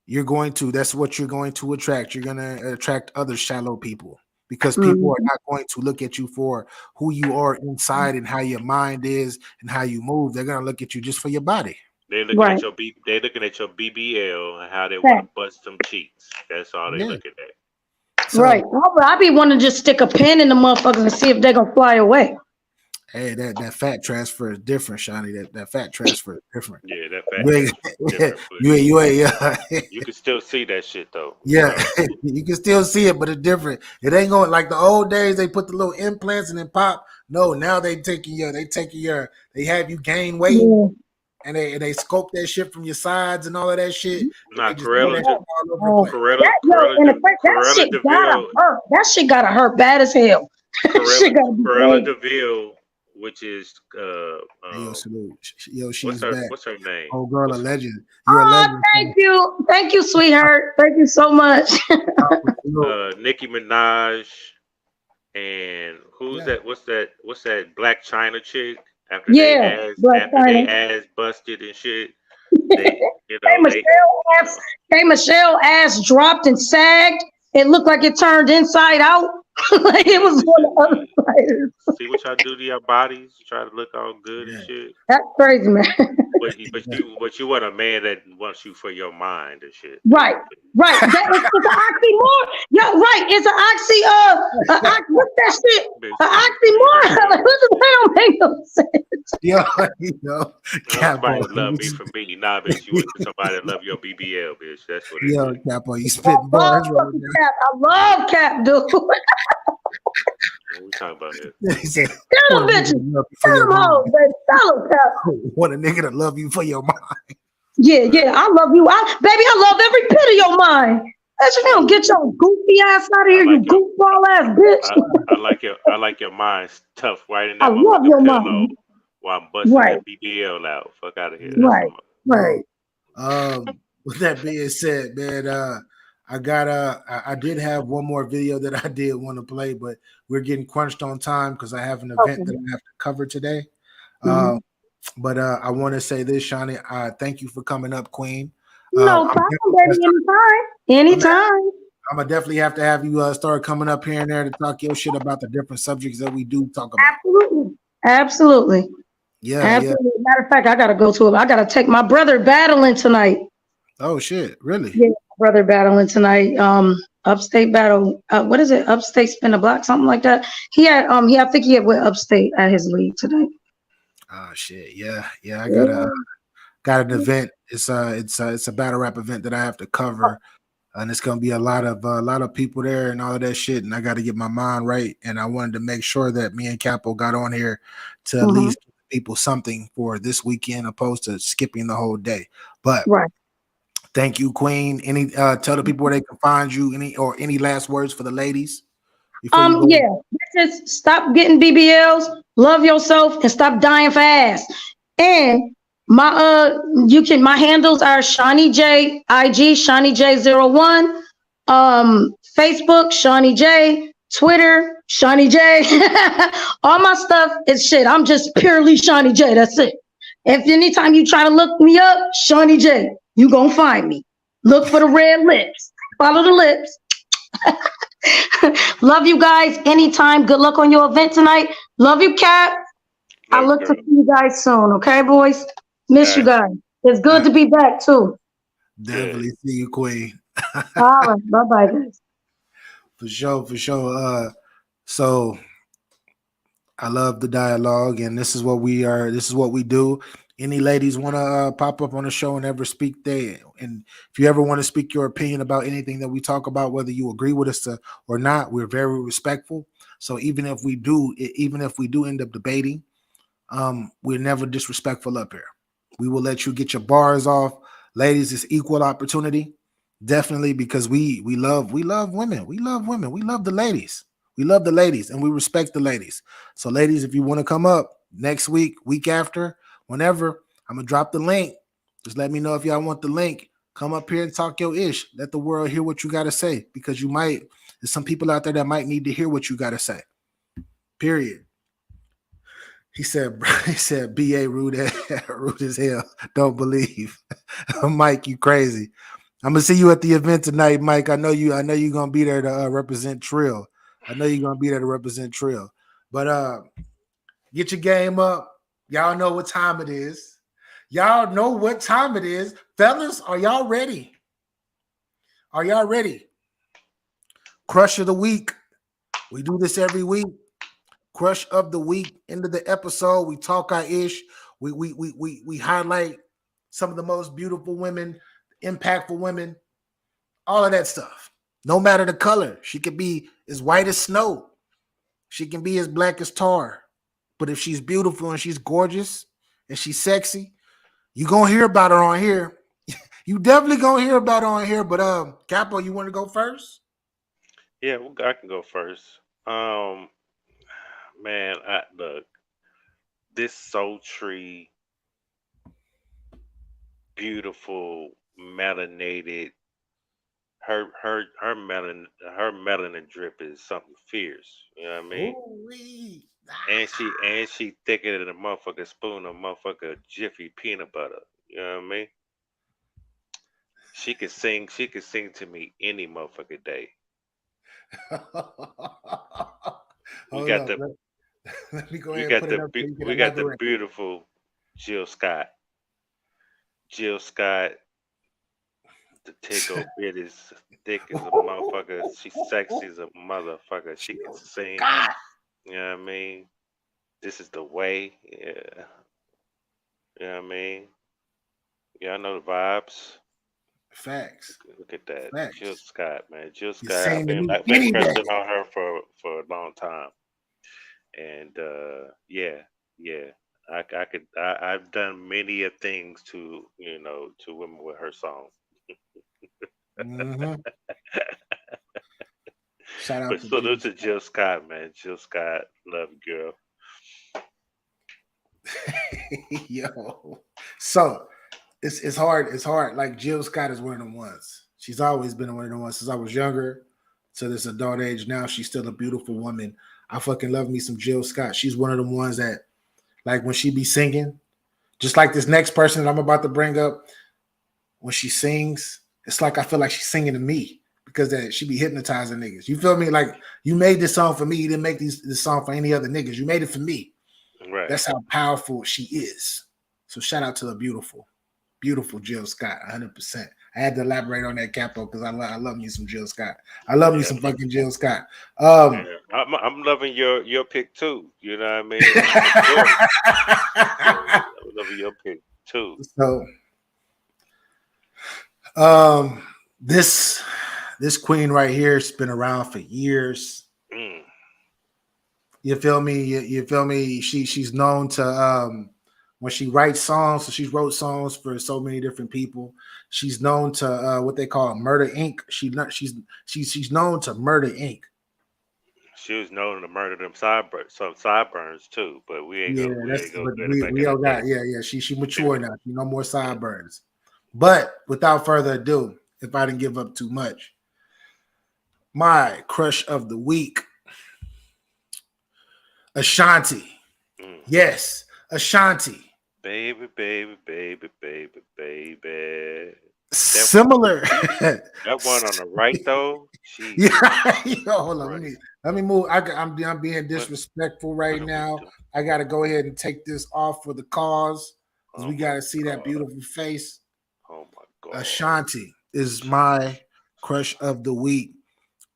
that's what you're going to attract. You're going to attract other shallow people because people are not going to look at you for who you are inside and how your mind is and how you move. They're going to look at you just for your body. They're looking at your they're looking at your BBL and how they want to bust them cheeks. That's all they're looking at. So, right. I be wanting to just stick a pin in the motherfuckers and see if they're gonna fly away. Hey, that fat transfer is different, Shawnee. That fat transfer is different. Yeah, that fat transfer is different. You can still see that shit though. Yeah, you can still see it, but it's different. It ain't going like the old days. They put the little implants and then pop. No, now they have you gain weight. Yeah. And they scope that shit from your sides and all of that shit. Nah, that shit gotta hurt bad as hell. Corella DeVille, which is she's back. What's her name? Oh girl, a legend. You're a legend. Thank you, sweetheart. Thank you so much. Nicki Minaj. And who's Yeah. that? What's that Black China chick? Yeah, Black After China. they ass busted and shit, they you Hey, know they Michelle you ass. know Hey, Michelle ass dropped and sagged. It looked like it turned inside out, like it yeah. was on the other side. See what y'all do to your bodies. Try to look all good and Yeah. shit. That's crazy, man. Yeah. But you want a man that wants you for your mind and shit, Right, basically. right. That is it's an oxymoron. Yeah, right. It's an what's that shit? An Basically, oxymoron. Like, what the hell make no sense? Yo, yo, somebody Capo. that love me for me, nah, bitch. You want somebody that love your BBL, bitch. That's what it Yo, is. Capo, you I spitting love bars right fucking now. Cap. I love Cap, dude. Tell What we talking about here? He said, them want a nigga bitches. to love you for Tell your them hoes, mind. baby. Tell them, Cap. Want a nigga to love you for your mind. Yeah, yeah. I love you. Baby, I love every bit of your mind. That's you know, get your goofy ass out of I here, you like your goofball ass bitch. I like your mind tough right in I that love motherfucking your pillow mind. while I'm busting Right, that BBL out. Fuck out of here. That's right, what Yo, right. with that being said, man, I did have one more video that I did want to play, but we're getting crunched on time because I have an event Okay. that I have to cover today. Mhm. Uh, but I want to say this, Shawnee. Thank you for coming up, Queen. No I'm problem, definitely baby. Anytime. I'm Anytime. I'm gonna definitely have to have you start coming up here and there to talk your shit about the different subjects that we do talk about. Absolutely. Absolutely. Yeah, yeah. Absolutely. Matter of fact, I gotta go to it. I gotta take my brother battling tonight. Oh shit, really? Yeah, my brother battling tonight. Upstate battle. What is it? Upstate spin a block, something like that. I think he had went upstate at his league tonight. Oh shit, yeah, yeah. I Yeah. got an event. It's a battle rap event that I have to cover, and it's gonna be a lot of people there and all of that shit. And I got to get my mind right. And I wanted to make sure that me and Capo got on here to at Hmm. least give people something for this weekend, opposed to skipping the whole day. But Right. thank you, Queen. Any tell the people where they can find you. Any last words for the ladies before you go? Yeah. Just stop getting BBLs, love yourself, and stop dying fast. And my handles are Shawnee J IG Shawnee J 01, Facebook Shawnee J, Twitter Shawnee J. All my stuff is shit. I'm just purely Shawnee J. That's it. If anytime you try to look me up, Shawnee J, you gonna find me. Look for the red lips. Follow the lips. Love you guys anytime. Good luck on your event tonight. Love you, Cap. I love you, look to girl. see you guys soon. Okay, boys? All Miss you right, guys. It's All good right, to be back, too. good. definitely see you, Queen. All right. Bye bye, guys. For sure, for sure. So I love the dialogue, and this is what we are. This is what we do. Any ladies want to pop up on the show and ever speak there? And if you ever want to speak your opinion about anything that we talk about, whether you agree with us or not, we're very respectful. So even if we do end up debating, we're never disrespectful up here. We will let you get your bars off. Ladies, it's equal opportunity. Definitely, because we love women. We love women. We love the ladies. We love the ladies and we respect the ladies. So, ladies, if you want to come up next week, week after, whenever, I'm gonna drop the link. Just let me know if y'all want the link. Come up here and talk your ish. Let the world hear what you gotta say. Because there's some people out there that might need to hear what you gotta say. Period. He said, BA rude, rude as hell. Don't believe. Mike, you crazy. I'm gonna see you at the event tonight, Mike. I know you're gonna be there to represent Trill. I know you're gonna be there to represent Trill. But get your game up. Y'all know what time it is. Y'all know what time it is. Fellas, are y'all ready? Are y'all ready? Crush of the week. We do this every week. Crush of the week. End of the episode. We talk our ish. We highlight some of the most beautiful women, impactful women, all of that stuff. No matter the color. She could be as white as snow. She can be as black as tar. But if she's beautiful and she's gorgeous and she's sexy, you gonna hear about her on here. You definitely gonna hear about her on here. But Capo, you want to go first? Yeah, well, I can go first. Um, man, look, this sultry, beautiful, melanated, her melanin drip is something fierce. You know what I mean? Ooh-wee. And she thicker than a motherfucking spoon of motherfucker Jiffy peanut butter. You know what I mean? She could sing. She could sing to me any motherfucking day. We Hold got up. the Let me go we ahead and got put it the up so you get we got the another record. beautiful Jill Scott. Jill Scott, the tickle bit is thick as a motherfucker. She's sexy as a motherfucker. She can sing. God. You know what I mean? This is the way. Yeah. You know what I mean? Y'all know the vibes. Facts. Look at that. Jill Facts. Scott, man. Jill You Scott. sing to me I've been any day. crushing on her for a long time. And yeah, yeah. I've done many of things to to women with her song. Mhm. Shout out But to Jill. salute to Jill Scott, man. Jill Scott, love you, girl. Yo. So it's hard. It's hard. Like Jill Scott is one of them ones. She's always been one of them ones since I was younger to this adult age. Now she's still a beautiful woman. I fucking love me some Jill Scott. She's one of them ones that, like, when she be singing, just like this next person that I'm about to bring up, when she sings, it's like I feel like she's singing to me because that she be hypnotizing niggas. You feel me? Like, you made this song for me. You didn't make this song for any other niggas. You made it for me. Right. That's how powerful she is. So shout out to the beautiful Jill Scott, 100%. I had to elaborate on that, Capo, because I love me some Jill Scott. I love me Yeah, some fucking Jill Scott. yeah. I'm loving your pick too. You know what I mean? For sure. I'm loving your pick too. So um this queen right here has been around for years. Mm. You feel me? You feel me? She's known to when she writes songs, so she's wrote songs for so many different people. She's known to what they call Murder Inc. She's known to Murder Inc. She was known to murder them some sideburns too, but Yeah, we that's ain't go but get it back we in the all day. got she mature Yeah, now. She no more yeah. sideburns. But without further ado, if I didn't give up too much, my crush of the week, Ashanti. Mm. Yes, Ashanti. Baby, baby, baby, baby, baby. That Similar. that one on the right though, Jesus Yeah, yo, hold on. Christ. Let me move. I'm being What disrespectful what right are we now. doing? I got to go ahead and take this off for the cause because Oh we got my to see that God. beautiful face. Oh my God. Ashanti is my crush of the week.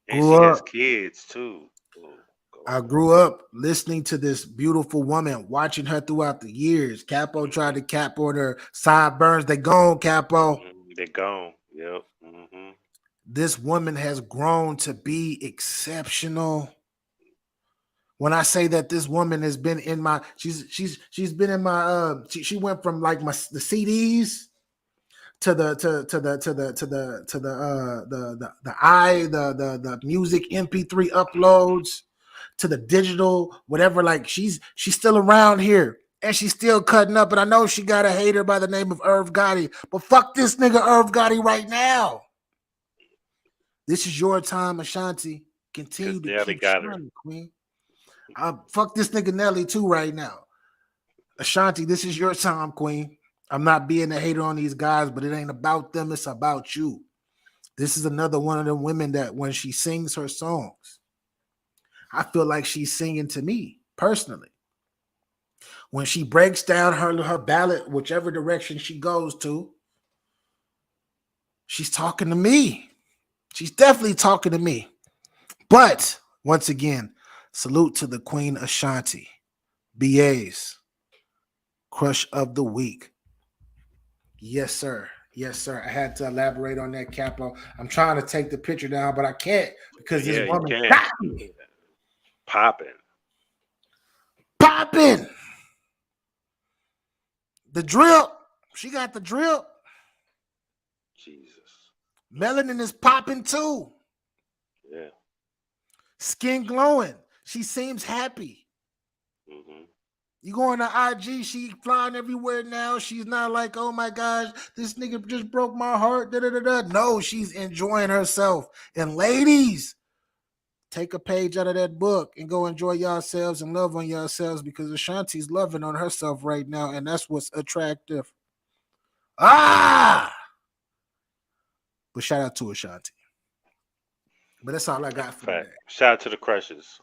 And she Grew has up. kids too. Oh I God. grew up listening to this beautiful woman, watching her throughout the years. Capo tried Hmm. to cap on her sideburns. They gone, Capo. They're gone. Yep. This woman has grown to be exceptional. When I say that this woman has been in my, she's been in my, she went from like the CDs to the music MP3 uploads to the digital whatever. Like she's still around here and she's still cutting up. And I know she got a hater by the name of Irv Gotti, but fuck this nigga Irv Gotti right now. This is your time, Ashanti. Because Continue to Nelly keep got her. shining, Queen. Fuck this nigga Nelly too right now. Ashanti, this is your time, Queen. I'm not being a hater on these guys, but it ain't about them. It's about you. This is another one of them women that when she sings her songs, I feel like she's singing to me personally. When she breaks down her ballad, whichever direction she goes to, she's talking to me. She's definitely talking to me. But once again, salute to the Queen Ashanti, BA's crush of the week. Yes, sir. Yes, sir. I had to elaborate on that, Capo. I'm trying to take the picture down, but I can't because this Yeah, you woman can. got me Popping. popping. The drip. She got the drip. Jesus. Melanin is popping too. Yeah. Skin glowing. She seems happy. Hmm. You go on the IG, she flying everywhere now. She's not like, oh my gosh, this nigga just broke my heart. Da, da, da, da. No, she's enjoying herself. And ladies, take a page out of that book and go enjoy yourselves and love on yourselves because Ashanti's loving on herself right now, and that's what's attractive. Ah! But shout out to Ashanti. But that's all I got for Fact. today. Shout out to the crushes.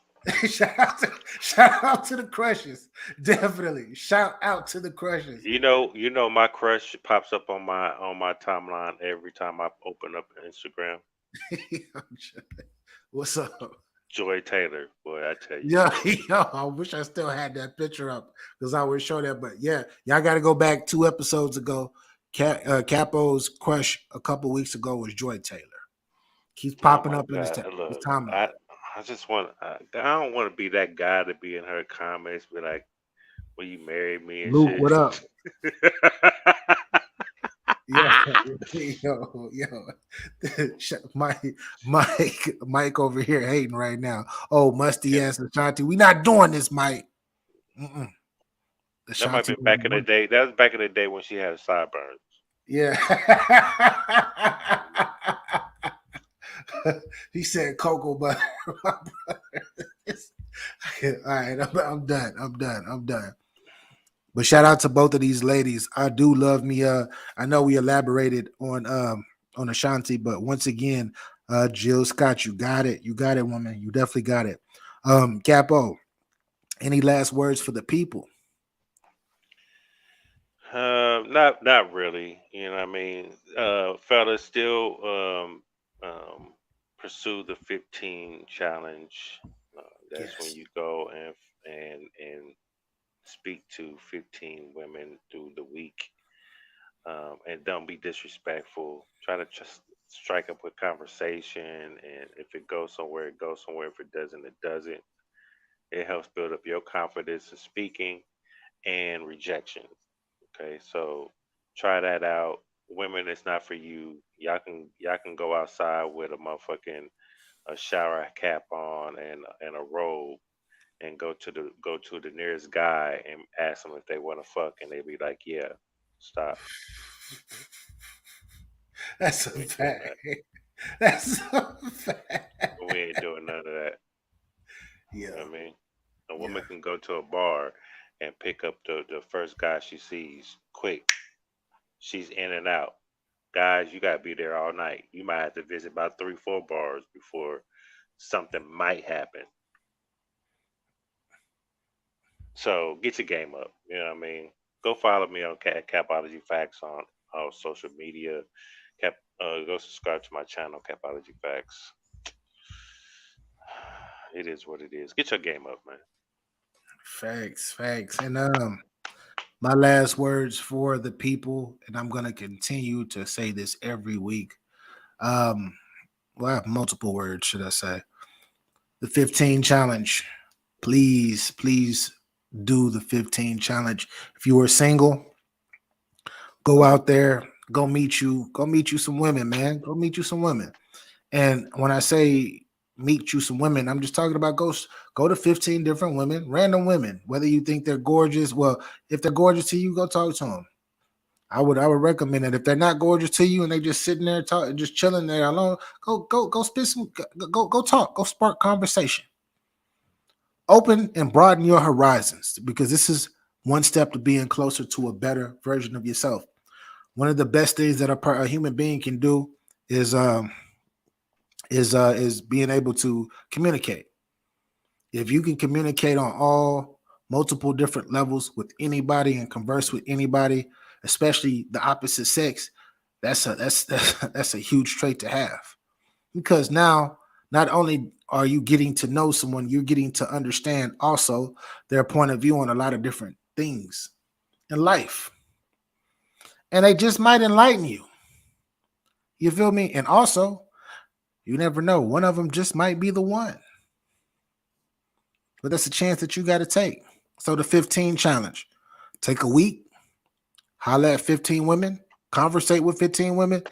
shout out to the crushes. Definitely. Shout out to the crushes. You know, my crush pops up on my timeline every time I open up Instagram. What's up? Joy Taylor, boy, I tell you. Yeah, yo, I wish I still had that picture up because I would show that. But yeah, y'all got to go back 2 episodes ago. Capo's crush a couple weeks ago was Joy Taylor. Keeps Oh popping my up in his, God! his Look, timeline. I just want. I don't want to be that guy to be in her comments, be like, "Will you marry me?" and Luke, shit. what up? Yo, yo. Mike over here hating right now. Oh, musty Yeah, ass Ashanti. We not doing this, Mike. Mm-mm. that might Ashanti. have been back in the day. That was back in the day when she had sideburns. Yeah. He said cocoa butter. All right, I'm done. I'm done. But shout out to both of these ladies. I do love me. I know we elaborated on Ashanti, but once again, Jill Scott, you got it. You got it, woman. You definitely got it. Capo, any last words for the people? Not really. You know what I mean? Fellas, still um, pursue the 15 challenge. That's when Yes. you go and speak to 15 women through the week, and don't be disrespectful. Try to just strike up a conversation, and if it goes somewhere, it goes somewhere. If it doesn't, it doesn't. It helps build up your confidence in speaking and rejection. Okay, so try that out. Women, it's not for you. Y'all can go outside with a motherfucking a shower cap on and a robe and go to the nearest guy and ask them if they want to fuck, and they be like, yeah. Stop. That's a We ain't doing fact. that. That's a fact. We ain't doing none of that. You know Yeah. what I mean? A Yeah. woman can go to a bar and pick up the first guy she sees quick. She's in and out. Guys, you gotta be there all night. You might have to visit about 3, 4 bars before something might happen. So get your game up. You know what I mean? Go follow me on Capology Facts on social media. Go subscribe to my channel, Capology Facts. It is what it is. Get your game up, man. Facts. And my last words for the people, and I'm gonna continue to say this every week. Um, well, I have multiple words, should I say? The 15 challenge. Please do the 15 challenge. If you are single, go out there, go meet you some women, man. Go meet you some women. And when I say meet you some women, I'm just talking about go to 15 different women, random women, whether you think they're gorgeous. Well, if they're gorgeous to you, go talk to them. I would recommend it. If they're not gorgeous to you and they just sitting there talking, just chilling there alone, go spit some go talk, go spark conversation. Open and broaden your horizons because this is one step to being closer to a better version of yourself. One of the best things that a human being can do is is being able to communicate. If you can communicate on all multiple different levels with anybody and converse with anybody, especially the opposite sex, that's a huge trait to have. Because now not only are you getting to know someone, you're getting to understand also their point of view on a lot of different things in life. And they just might enlighten you. You feel me? And also, you never know. One of them just might be the one. But that's a chance that you got to take. So the 15 challenge. Take a week, holla at 15 women, conversate with 15 women,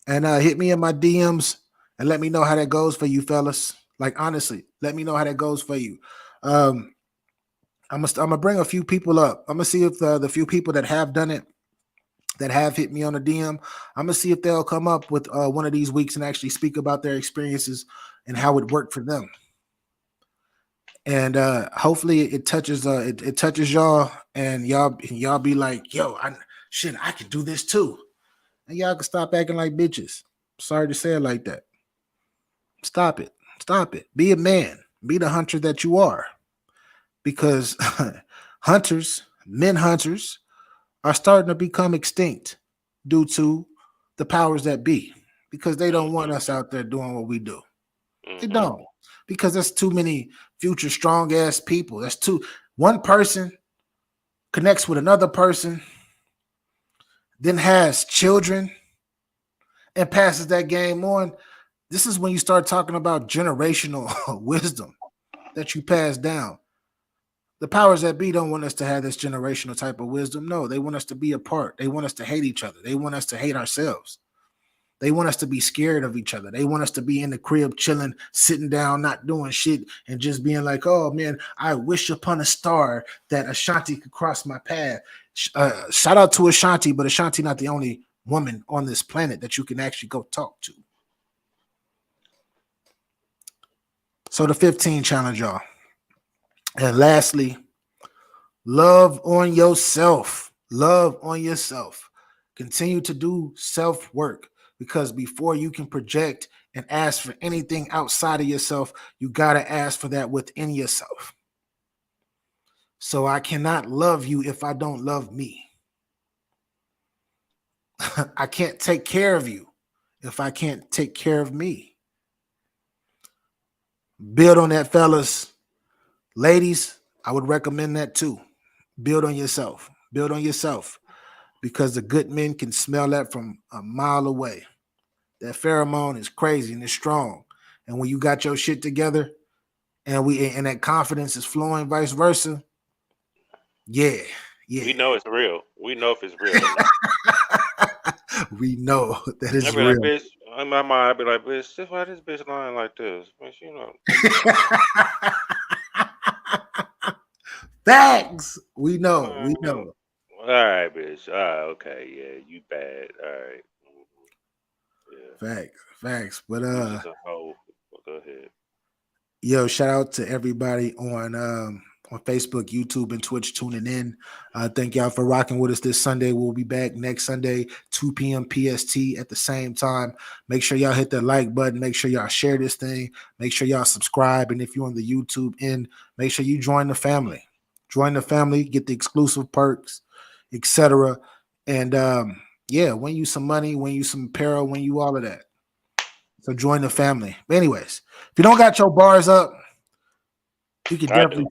and hit me in my DMs and let me know how that goes for you, fellas. Like honestly, let me know how that goes for you. Um, I'm gonna bring a few people up. I'm gonna see if the few people that have done it, that have hit me on a DM, I'm gonna see if they'll come up with one of these weeks and actually speak about their experiences and how it worked for them. And hopefully it touches it touches y'all, and y'all be like, yo, I can do this too. And y'all can stop acting like bitches. Sorry to say it like that. Stop it. Stop it. Be a man. Be the hunter that you are. Because men hunters are starting to become extinct due to the powers that be, because they don't want us out there doing what we do. They don't, because there's too many future strong ass people. One person connects with another person, then has children and passes that game on. This is when you start talking about generational wisdom that you pass down. The powers that be don't want us to have this generational type of wisdom. No, they want us to be apart. They want us to hate each other. They want us to hate ourselves. They want us to be scared of each other. They want us to be in the crib chilling, sitting down, not doing shit, and just being like, oh, man, I wish upon a star that Ashanti could cross my path. Shout out to Ashanti, but Ashanti not the only woman on this planet that you can actually go talk to. So the 15 challenge, y'all. And lastly, love on yourself. Love on yourself. Continue to do self-work, because before you can project and ask for anything outside of yourself, you got to ask for that within yourself. So I cannot love you if I don't love me. I can't take care of you if I can't take care of me. Build on that, fellas. Ladies, I would recommend that too. Build on yourself. Build on yourself, because the good men can smell that from a mile away. That pheromone is crazy and it's strong. And when you got your shit together and that confidence is flowing, vice versa. Yeah. We know it's real. We know if it's real. We know that it's real. Like, bitch, in my mind, I'd be like, bitch, just why this bitch lying like this? Bitch, you know. Facts. We know. We know. All right, bitch. All right, okay. Yeah, you bad. All right. Yeah. Facts. But go ahead. Yo, shout out to everybody on Facebook, YouTube, and Twitch tuning in. Thank y'all for rocking with us this Sunday. We'll be back next Sunday, 2 p.m. PST at the same time. Make sure y'all hit that like button. Make sure y'all share this thing. Make sure y'all subscribe. And if you're on the YouTube end, make sure you join the family. Join the family, get the exclusive perks, etc. And win you some money, win you some apparel, win you all of that. So join the family. But anyways, if you don't got your bars up, you can definitely.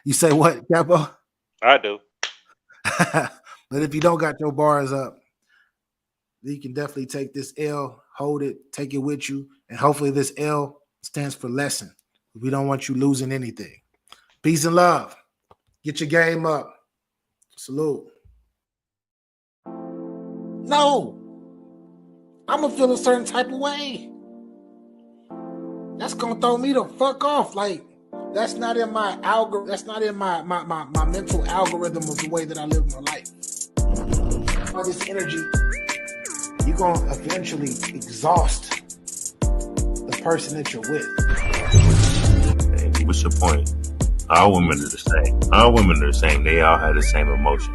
You say what, Capo? I do. But if you don't got your bars up, you can definitely take this L, hold it, take it with you, and hopefully this L stands for lesson. We don't want you losing anything. Peace and love. Get your game up. Salute. No, I'm gonna feel a certain type of way. That's gonna throw me the fuck off. Like, that's not in my algorithm. That's not in my mental algorithm of the way that I live my life. All this energy, you're gonna eventually exhaust the person that you're with. Hey, what's your point? All women are the same. All women are the same. They all have the same emotion.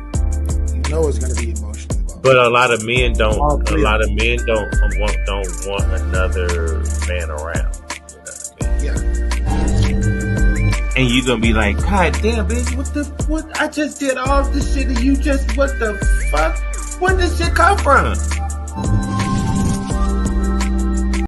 You know it's gonna be emotional. But a lot of men don't. A lot of men don't want another man around. Yeah. And you gonna be like, God damn, bitch, What? I just did all this shit and you just, what the fuck? Where did this shit come from?